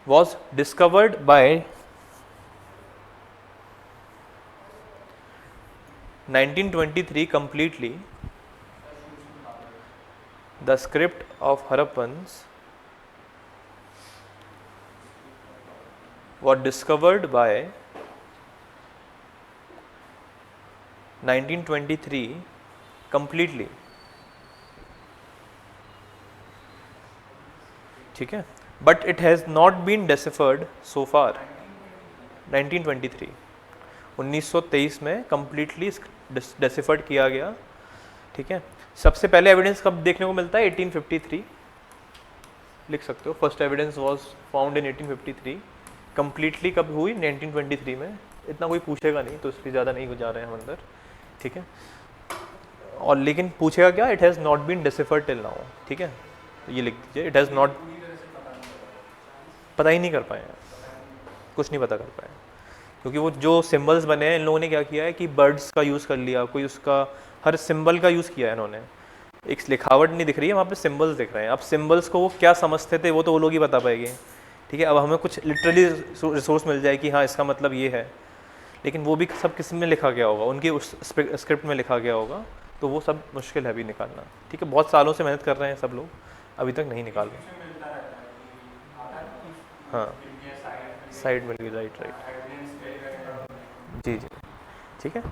was discovered by 1923 completely. The script of Harappans was discovered by 1923 completely, ठीक है। But it has not been deciphered so far. 1923, 1923 में कम्प्लीटली डेसिफर्ड किया गया, ठीक है। सबसे पहले एविडेंस कब देखने को मिलता है, 1853 लिख सकते हो। First evidence was found in 1853। Completely कब हुई, 1923 में। इतना कोई पूछेगा नहीं, तो इसलिए ज़्यादा नहीं जा रहे हैं हम अंदर, ठीक है। और लेकिन पूछेगा क्या, it has not been deciphered till now, ठीक है। तो ये लिख दीजिए, इट हैज़ नॉट, पता ही नहीं कर पाए, कुछ नहीं पता कर पाए, क्योंकि वो जो सिंबल्स बने हैं, इन लोगों ने क्या किया है कि बर्ड्स का यूज़ कर लिया, कोई उसका हर सिंबल का यूज़ किया है इन्होंने। एक लिखावट नहीं दिख रही है वहाँ पे, सिंबल्स दिख रहे हैं। अब सिंबल्स को वो क्या समझते थे, वो तो वो लोग ही बता पाएंगे, ठीक है। अब हमें कुछ लिटरली रिसोर्स मिल जाए कि हाँ, इसका मतलब ये है, लेकिन वो भी सब किस में लिखा गया होगा, उनके उस स्क्रिप्ट में लिखा गया होगा, तो वो सब मुश्किल है अभी निकालना, ठीक है। बहुत सालों से मेहनत कर रहे हैं सब लोग, अभी तक नहीं निकाल रहे। हाँ, साइड में, राइट राइट, जी जी, ठीक है।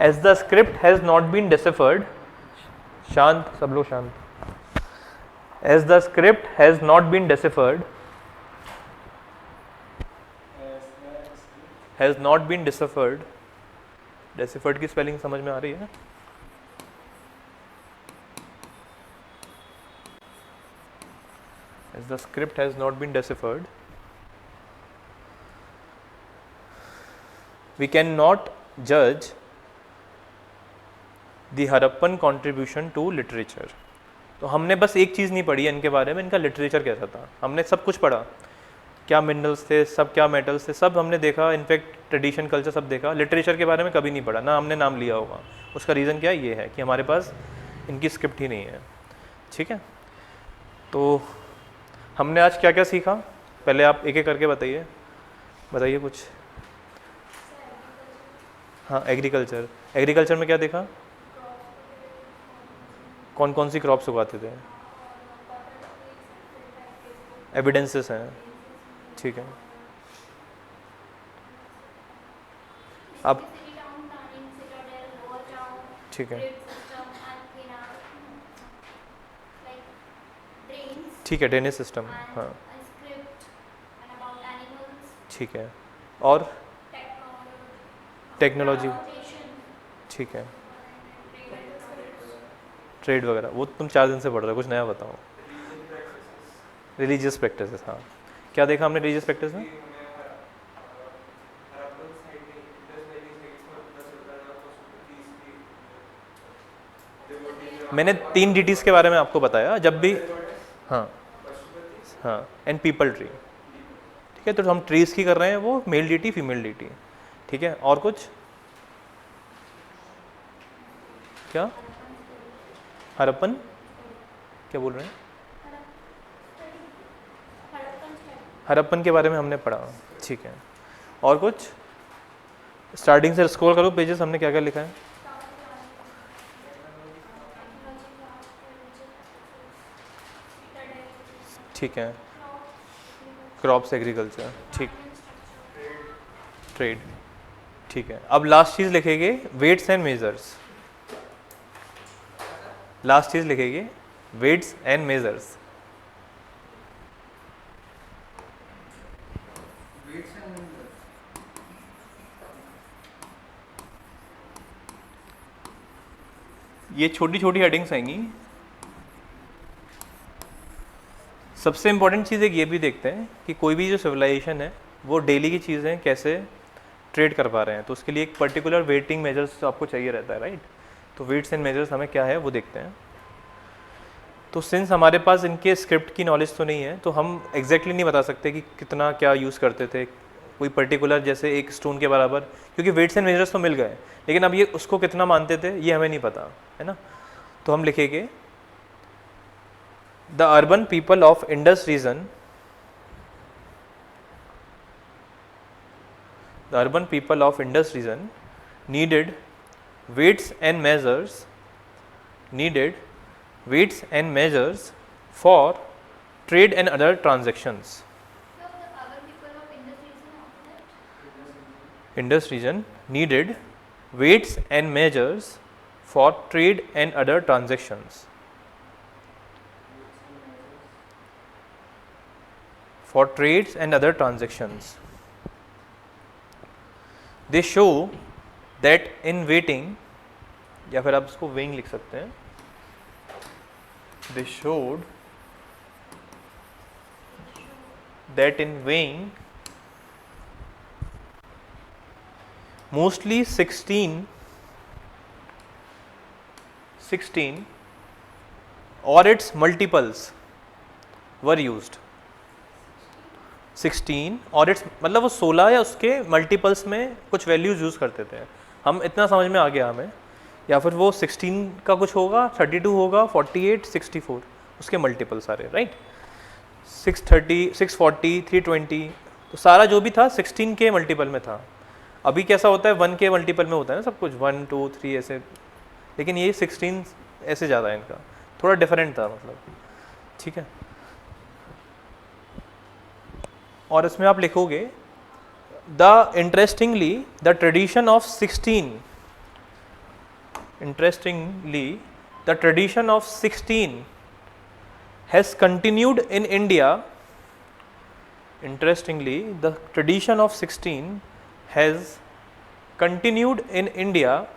As the script has not been deciphered, शांत सब लोग शांत। As the script has not been deciphered, has not been deciphered, deciphered की स्पेलिंग समझ में आ रही है। As the script has not been deciphered, we cannot judge the Harappan contribution to literature. तो हमने बस एक चीज़ नहीं पढ़ी है इनके बारे में, इनका लिटरेचर कैसा था। हमने सब कुछ पढ़ा क्या मिनरल्स थे, सब क्या मेटल्स थे, सब हमने देखा। इनफैक्ट ट्रेडिशन कल्चर सब देखा। लिटरेचर के बारे में कभी नहीं पढ़ा, ना हमने नाम लिया होगा। उसका रीज़न क्या है, ये है कि हमारे पास इनकी स्क्रिप्ट ही नहीं है। ठीक है, तो हमने आज क्या क्या सीखा, पहले आप एक एक करके बताइए, बताइए कुछ। हाँ, एग्रीकल्चर, एग्रीकल्चर में क्या देखा, कौन कौन सी क्रॉप्स उगाते थे, एविडेंसेस हैं। ठीक है, अब ठीक है, ठीक है, ड्रेनेज सिस्टम, हाँ ठीक है, और टेक्नोलॉजी, ठीक है, ट्रेड वगैरह, वो तुम 4 दिन से पढ़ रहे हो, कुछ नया बताओ। रिलीजियस प्रैक्टिसेस, हाँ, क्या देखा हमने रिलीजियस प्रैक्टिस में? मैंने 3 डिटीज़ के बारे में आपको बताया जब भी, हाँ हाँ, एंड पीपल ट्री। ठीक है, तो हम ट्रीज की कर रहे हैं, वो मेल डीटी फीमेल डीटी। ठीक है, और कुछ क्या, हरप्पन, क्या बोल रहे हैं? हरप्पन के बारे में हमने पढ़ा। ठीक है, और कुछ? स्टार्टिंग से स्क्रॉल करो पेजेस, हमने क्या क्या लिखा है? ठीक है, क्रॉप्स, एग्रीकल्चर, ठीक, ट्रेड, ठीक है। अब लास्ट चीज़ लिखेंगे वेट्स एंड मेजर्स। लास्ट चीज़ लिखेंगे वेट्स एंड मेजर्स। ये छोटी छोटी हेडिंग्स आएंगी। सबसे इम्पोर्टेंट चीज़ एक ये भी देखते हैं कि कोई भी जो सिविलाइजेशन है वो डेली की चीज़ें कैसे ट्रेड कर पा रहे हैं, तो उसके लिए एक पर्टिकुलर वेटिंग मेजर्स आपको चाहिए रहता है, राइट। तो वेट्स एंड मेजर्स हमें क्या है वो देखते हैं। तो सिंस हमारे पास इनके स्क्रिप्ट की नॉलेज तो नहीं है, तो हम एग्जैक्टली नहीं बता सकते कि कितना क्या यूज़ करते थे, कोई पर्टिकुलर जैसे एक स्टोन के बराबर, क्योंकि वेट्स एंड मेजर्स तो मिल गए, लेकिन अब ये उसको कितना मानते थे ये हमें नहीं पता, है ना। तो हम लिखेंगे the urban people of Indus region, the urban people of Indus region needed weights and measures, needed weights and measures for trade and other transactions. Indus region needed weights and measures for trade and other transactions. For trades and other transactions. They show that in weighting, या फिर आप इसको weighing लिख सकते हैं, they showed that in weighing mostly 16 or its multiples were used. 16 और it's मतलब वो 16 या उसके मल्टीपल्स में कुछ वैल्यूज यूज़ करते थे, हम इतना समझ में आ गया हमें। या फिर वो 16 का कुछ होगा, 32 होगा, 48, 64 उसके मल्टीपल सारे, राइट। 630, 640, 320, तो सारा जो भी था 16 के मल्टीपल में था। अभी कैसा होता है 1 के मल्टीपल में होता है ना सब कुछ, 1 2 3 ऐसे, लेकिन ये 16 ऐसे ज़्यादा है, इनका थोड़ा डिफरेंट था मतलब। ठीक है, और इसमें आप लिखोगे the interestingly the tradition of 16, interestingly the tradition of 16 has continued in India, interestingly the tradition of 16 has continued in India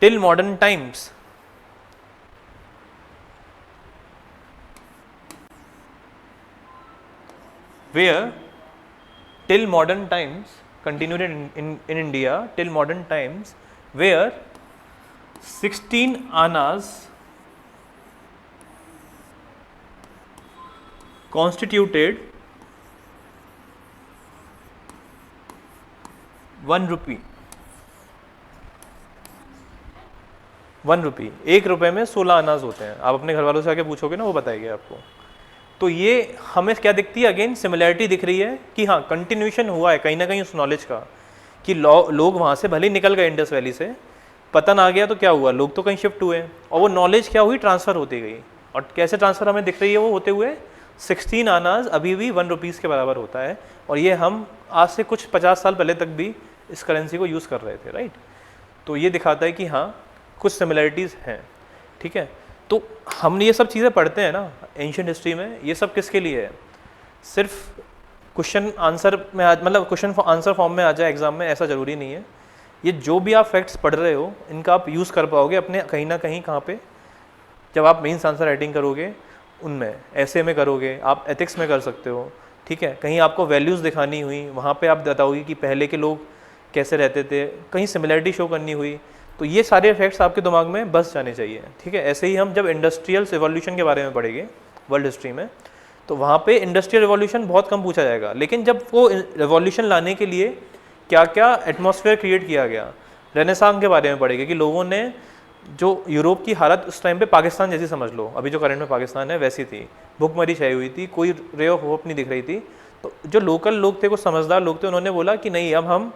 till modern times. Where till modern times continued in India till modern times, where 16 annas constituted 1 रुपी, 1 रुपी, 1 रुपये में 16 अनाज होते हैं। आप अपने घर वालों से आके पूछोगे ना, वो बताएंगे आपको। तो ये हमें क्या दिखती है, अगेन सिमिलैरिटी दिख रही है कि हाँ कंटिन्यूशन हुआ है कहीं ना कहीं उस नॉलेज का, कि लोग वहाँ से भले निकल गए इंडस वैली से, पतन आ गया तो क्या हुआ, लोग तो कहीं शिफ्ट हुए, और वो नॉलेज क्या हुई, ट्रांसफ़र होती गई। और कैसे ट्रांसफ़र हमें दिख रही है, वो होते हुए 16 आनाज अभी भी 1 रुपीज़ के बराबर होता है। और ये हम आज से कुछ 50 साल पहले तक भी इस करेंसी को यूज़ कर रहे थे, राइट। तो ये दिखाता है कि हाँ कुछ सिमिलैरिटीज़ हैं, ठीक है। तो हम ये सब चीज़ें पढ़ते हैं ना एंशिएंट हिस्ट्री में, ये सब किसके लिए है, सिर्फ क्वेश्चन आंसर में मतलब क्वेश्चन आंसर फॉर्म में आ जाए एग्जाम में, ऐसा ज़रूरी नहीं है। ये जो भी आप फैक्ट्स पढ़ रहे हो इनका आप यूज़ कर पाओगे अपने कहीं ना कहीं, कहाँ पे, जब आप मेंस आंसर राइटिंग करोगे, उनमें ऐसे में करोगे, आप एथिक्स में कर सकते हो, ठीक है। कहीं आपको वैल्यूज़ दिखानी हुई, वहाँ पे आप बताओगे कि पहले के लोग कैसे रहते थे, कहीं सिमिलरिटी शो करनी हुई, तो ये सारे फैक्ट्स आपके दिमाग में बस जाने चाहिए, ठीक है। ऐसे ही हम जब इंडस्ट्रियल रिवॉल्यूशन के बारे में पढ़ेंगे वर्ल्ड हिस्ट्री में, तो वहाँ पे इंडस्ट्रियल रिवॉल्यूशन बहुत कम पूछा जाएगा, लेकिन जब वो रिवॉल्यूशन लाने के लिए क्या क्या एटमॉस्फेयर क्रिएट किया गया, रेनेसांस के बारे में पढ़ेंगे कि लोगों ने जो यूरोप की हालत उस टाइम पे पाकिस्तान जैसी समझ लो, अभी जो करंट में पाकिस्तान है वैसी थी, भूखमरी छाई हुई थी, कोई रे ऑफ होप नहीं दिख रही थी। तो जो लोकल लोग थे, कुछ समझदार लोग थे, उन्होंने बोला कि नहीं, अब हम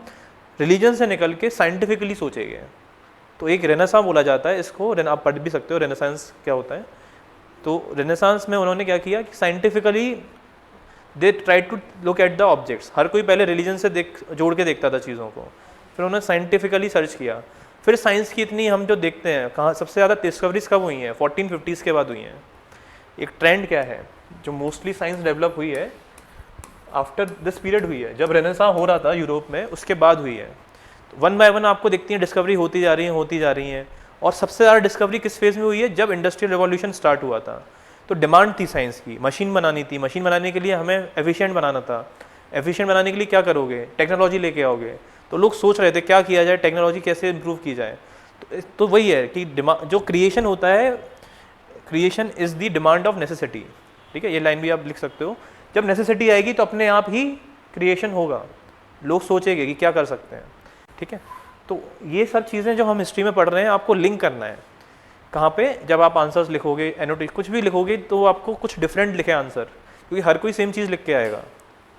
रिलीजन से निकल के साइंटिफिकली सोचेंगे। तो एक रेनेसां बोला जाता है इसको, आप पढ़ भी सकते हो रेनेसांस क्या होता है। तो रेनेसांस में उन्होंने क्या किया कि scientifically they try to look at the objects. हर कोई पहले रिलीजन से जोड़ के देखता था चीज़ों को, फिर उन्होंने साइंटिफिकली सर्च किया। फिर साइंस की इतनी हम जो देखते हैं, कहाँ सबसे ज़्यादा डिस्कवरीज कब हुई हैं, 1450s के बाद हुई हैं। एक ट्रेंड क्या है, जो मोस्टली साइंस डेवलप हुई है आफ्टर दिस पीरियड हुई है, जब रेनेसां हो रहा था यूरोप में, उसके बाद हुई है। वन बाय वन आपको दिखती है डिस्कवरी होती जा रही हैं। और सबसे ज़्यादा डिस्कवरी किस फेज़ में हुई है, जब इंडस्ट्रियल रिवॉल्यूशन स्टार्ट हुआ था। तो डिमांड थी साइंस की, मशीन बनानी थी, मशीन बनाने के लिए हमें एफिशिएंट बनाना था। एफिशिएंट बनाने के लिए क्या करोगे, टेक्नोलॉजी लेके आओगे। तो लोग सोच रहे थे क्या किया जाए, टेक्नोलॉजी कैसे इंप्रूव की जाए। तो वही है कि जो क्रिएशन होता है, creation is the demand of necessity, ठीक है। ये लाइन भी आप लिख सकते हो, जब नेसेसिटी आएगी तो अपने आप ही क्रिएशन होगा, लोग सोचेंगे कि क्या कर सकते हैं, ठीक है। तो ये सब चीज़ें जो हम हिस्ट्री में पढ़ रहे हैं, आपको लिंक करना है कहाँ पे, जब आप आंसर्स लिखोगे, एनोटेट कुछ भी लिखोगे, तो आपको कुछ डिफरेंट लिखे आंसर, क्योंकि हर कोई सेम चीज़ लिख के आएगा।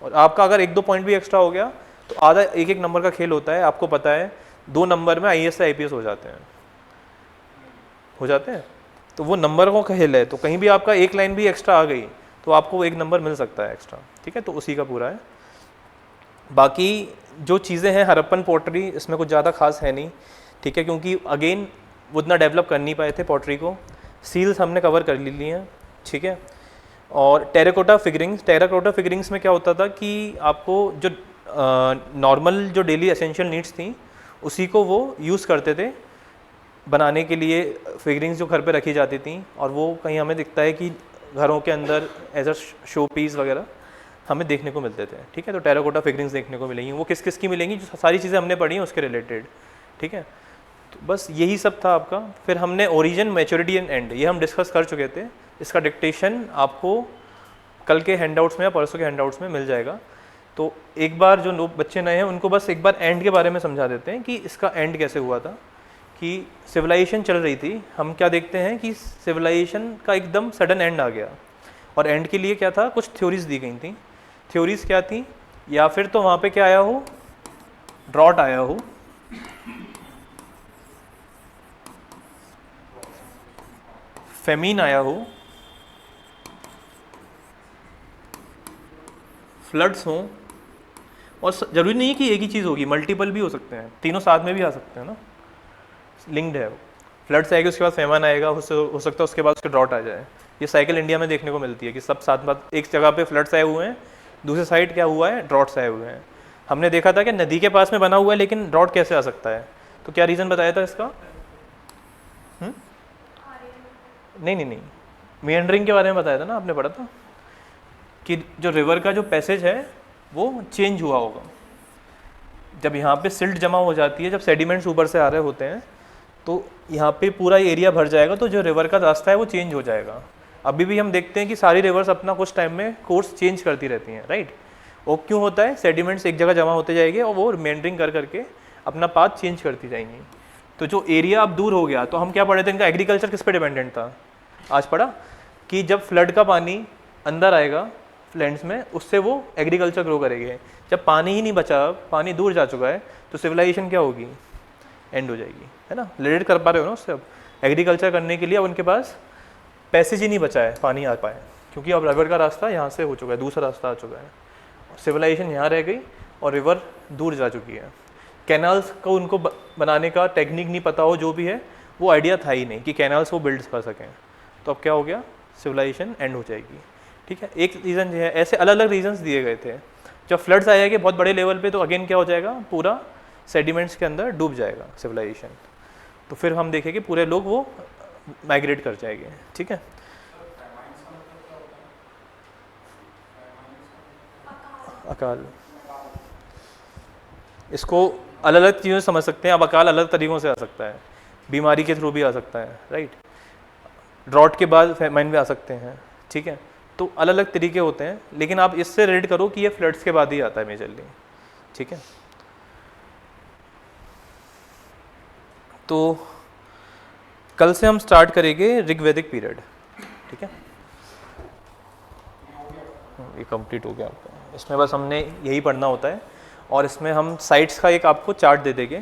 और आपका अगर 1-2 पॉइंट भी एक्स्ट्रा हो गया तो आधा 1-1 नंबर का खेल होता है, आपको पता है 2 नंबर में IAS से IPS हो जाते हैं। तो वो नंबर का खेल है, तो कहीं भी आपका 1 लाइन भी एक्स्ट्रा आ गई तो आपको 1 नंबर मिल सकता है एक्स्ट्रा, ठीक है। तो उसी का पूरा है। बाकी जो चीज़ें हैं, हड़प्पन पॉटरी, इसमें कुछ ज़्यादा खास है नहीं, ठीक है, क्योंकि अगेन वो उतना डेवलप कर नहीं पाए थे पॉटरी को। सील्स हमने कवर कर ली हैं, ठीक है। और टेराकोटा फिगरिंग्स में क्या होता था कि आपको जो नॉर्मल जो डेली एसेंशियल नीड्स थी उसी को वो यूज़ करते थे बनाने के लिए, फिगरिंग्स जो घर पे रखी जाती थी। और वो कहीं हमें दिखता है कि घरों के अंदर एज अ शो पीस वगैरह हमें देखने को मिलते थे, ठीक है। तो टेराकोटा फिगरिंग्स देखने को मिलेंगी, वो किस किस की मिलेंगी, जो सारी चीज़ें हमने पढ़ी हैं उसके रिलेटेड, ठीक है। तो बस यही सब था आपका। फिर हमने ओरिजिन, मैच्योरिटी एंड एंड, ये हम डिस्कस कर चुके थे। इसका डिक्टेशन आपको कल के हैंडआउट्स में या परसों के हैंडआउट्स में मिल जाएगा। तो एक बार जो लोग बच्चे नए हैं उनको बस एक बार एंड के बारे में समझा देते हैं कि इसका एंड कैसे हुआ था। कि सिविलाइजेशन चल रही थी, हम क्या देखते हैं कि सिविलाइजेशन का एकदम सडन एंड आ गया। और एंड के लिए क्या था, कुछ थ्योरीज दी गई थी। थ्योरीज क्या थी, या फिर तो वहाँ पे क्या आया हो, ड्रॉट आया हो, फेमीन आया हो, फ्लड्स हों, और ज़रूरी नहीं है कि एक ही चीज़ होगी, मल्टीपल भी हो सकते हैं, तीनों साथ में भी आ सकते हैं ना, लिंक्ड है वो। फ्लड्स आएगी, उसके बाद फेमन आएगा, हो सकता है उसके बाद उसके ड्रॉट आ जाए। ये साइकिल इंडिया में देखने को मिलती है कि सब साथ साथ एक जगह पे फ्लड्स आए हुए हैं, दूसरी साइड क्या हुआ है, ड्रॉट्स आए हुए हैं। हमने देखा था कि नदी के पास में बना हुआ है लेकिन ड्रॉट कैसे आ सकता है, तो क्या रीज़न बताया था इसका? नहीं, मेंडरिंग के बारे में बताया था ना, आपने पढ़ा था कि जो रिवर का जो पैसेज है वो चेंज हुआ होगा। जब यहाँ पे सिल्ट जमा हो जाती है, जब सेडिमेंट्स ऊपर से आ रहे होते हैं, तो यहाँ पे पूरा एरिया भर जाएगा, तो जो रिवर का रास्ता है वो चेंज हो जाएगा। अभी भी हम देखते हैं कि सारी रिवर्स अपना कुछ टाइम में कोर्स चेंज करती रहती हैं, राइट। वो क्यों होता है, सेडिमेंट्स एक जगह जमा होते जाएंगे और वो रिमेंडरिंग कर करके अपना पाथ चेंज करती जाएंगी। तो जो एरिया अब दूर हो गया, तो हम क्या पढ़े थे, इनका एग्रीकल्चर किस पे डिपेंडेंट था, आज पढ़ा कि जब फ्लड का पानी अंदर आएगा लैंड्स में, उससे वो एग्रीकल्चर ग्रो करेंगे। जब पानी ही नहीं बचा, पानी दूर जा चुका है, तो सिविलाइजेशन क्या होगी, एंड हो जाएगी, है ना। रिलेट कर पा रहे हो ना उससे। अब एग्रीकल्चर करने के लिए अब उनके पास पैसेज ही नहीं बचा है, पानी आ पाए, क्योंकि अब रिवर का रास्ता यहाँ से हो चुका है, दूसरा रास्ता आ चुका है, सिविलाइजेशन यहाँ रह गई और रिवर दूर जा चुकी है। कैनाल्स को उनको बनाने का टेक्निक नहीं पता हो, जो भी है वो आइडिया था ही नहीं कि कैनाल्स वो बिल्ड कर सकें। तो अब क्या हो गया, सिविलाइजेशन एंड हो जाएगी, ठीक है। एक रीज़न जो है, ऐसे अलग अलग रीजंस दिए गए थे। जब फ्लड्स आएंगे बहुत बड़े लेवल पे, तो अगेन क्या हो जाएगा, पूरा सेडिमेंट्स के अंदर डूब जाएगा सिविलाइजेशन। तो फिर हम देखेंगे पूरे लोग वो माइग्रेट कर जाएंगे, ठीक है। अकाल, इसको अलग अलग चीज़ों से समझ सकते हैं। अब अकाल अलग तरीक़ों से आ सकता है, बीमारी के थ्रू भी आ सकता है, राइट। ड्रॉट के बाद फैमाइन भी आ सकते हैं, ठीक है। तो अलग अलग तरीके होते हैं, लेकिन आप इससे रिलेट करो कि ये फ्लड्स के बाद ही आता है मेजरली, ठीक है। तो कल से हम स्टार्ट करेंगे ऋग्वैदिक पीरियड, ठीक है। ये कंप्लीट हो गया आपका। इसमें बस हमने यही पढ़ना होता है, और इसमें हम साइट्स का एक आपको चार्ट दे देंगे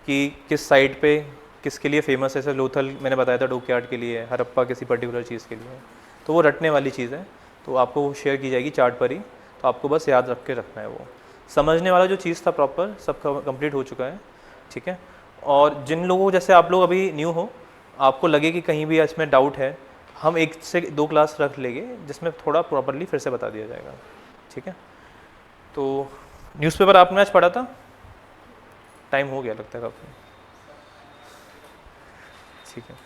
कि किस साइट पे किसके लिए फेमस है। जैसे लोथल मैंने बताया था डॉकयार्ड के लिए, हड़प्पा किसी पर्टिकुलर चीज़ के लिए, तो वो रटने वाली चीज़ है, तो आपको वो शेयर की जाएगी चार्ट पर ही। तो आपको बस याद रख के रखना है, वो समझने वाला जो चीज़ था प्रॉपर सब कंप्लीट हो चुका है, ठीक है। और जिन लोगों, जैसे आप लोग अभी न्यू हो, आपको लगे कि कहीं भी इसमें डाउट है, हम 1 से 2 क्लास रख लेंगे जिसमें थोड़ा प्रॉपरली फिर से बता दिया जाएगा, ठीक है। तो न्यूज़पेपर आपने आज पढ़ा था, टाइम हो गया लगता है काफ़ी, ठीक है।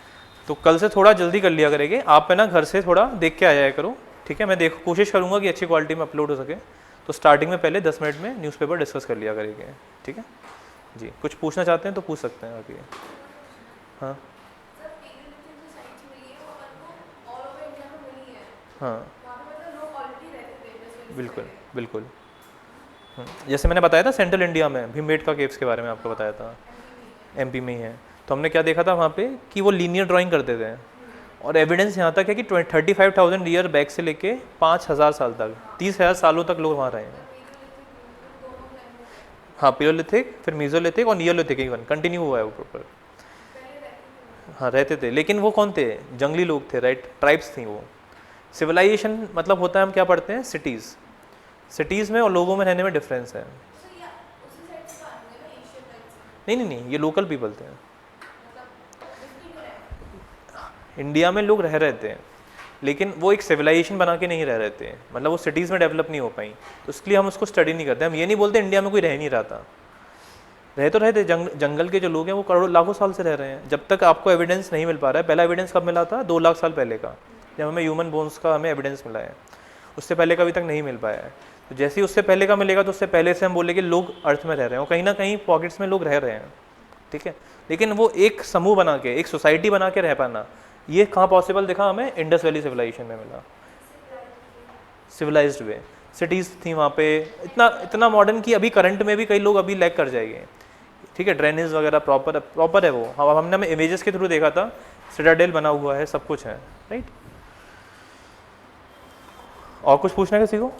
तो कल से थोड़ा जल्दी कर लिया करेंगे आप, है ना, घर से थोड़ा देख के आ जाया करो, ठीक है। मैं कोशिश करूँगा कि अच्छी क्वालिटी में अपलोड हो सके। तो स्टार्टिंग में पहले 10 मिनट में न्यूज़पेपर डिस्कस कर लिया करेंगे, ठीक है जी। कुछ पूछना चाहते हैं तो पूछ सकते हैं आगे। हाँ हाँ, बिल्कुल बिल्कुल। जैसे मैंने बताया था सेंट्रल इंडिया में भीमबेटका केव्स के बारे में आपको बताया था, एमपी में ही है। तो हमने क्या देखा था वहाँ पे कि वो लीनियर ड्राइंग करते थे, और एविडेंस यहाँ तक है कि 35,000 ईयर बैक से लेके 5,000 साल तक, 30,000 सालों तक लोग वहाँ रहे हैं। हाँ, पियोलिथिक, फिर मीजोलिथिक और नियोलिथिक इवन कंटिन्यू हुआ है वो प्रॉपर। हाँ रहते थे, लेकिन वो कौन थे, जंगली लोग थे, राइट, ट्राइब्स थी वो। सिविलाइजेशन मतलब होता है, हम क्या पढ़ते हैं, सिटीज़। सिटीज़ में और लोगों में रहने में डिफरेंस है। नहीं नहीं नहीं, ये लोकल पीपल थे, इंडिया में लोग रह रहे थे, लेकिन वो एक सिविलाइजेशन बना के नहीं रह रहे थे, मतलब वो सिटीज़ में डेवलप नहीं हो पाई, तो इसलिए हम उसको स्टडी नहीं करते। हम ये नहीं बोलते इंडिया में कोई रह नहीं रहा था, रह तो रहे थे। जंगल के जो लोग हैं वो करोड़ों लाखों साल से रह रहे हैं। जब तक आपको एविडेंस नहीं मिल पा रहा है, पहला एविडेंस कब मिला था, 2 लाख साल पहले का, जब हमें ह्यूमन बोन्स का हमें एविडेंस मिला है। उससे पहले का अभी तक नहीं मिल पाया है। तो जैसे ही उससे पहले का मिलेगा, तो उससे पहले से हम बोलेंगे लोग अर्थ में रह रहे हैं, और कहीं ना कहीं पॉकेट्स में लोग रह रहे हैं, ठीक है। लेकिन वो एक समूह बना के, एक सोसाइटी बना के रह पाना, ये कहाँ पॉसिबल दिखा हमें, इंडस वैली सिविलाइजेशन में मिला, सिविलाइज्ड वे। सिटीज़ थी वहाँ पे, इतना मॉडर्न कि अभी करंट में भी कई लोग अभी लैग कर जाएंगे, ठीक है। ड्रेनेज वगैरह प्रॉपर है वो। हमने हमें इमेजेस के थ्रू देखा था, सिटाडेल बना हुआ है, सब कुछ है, राइट। और कुछ पूछना है किसी को?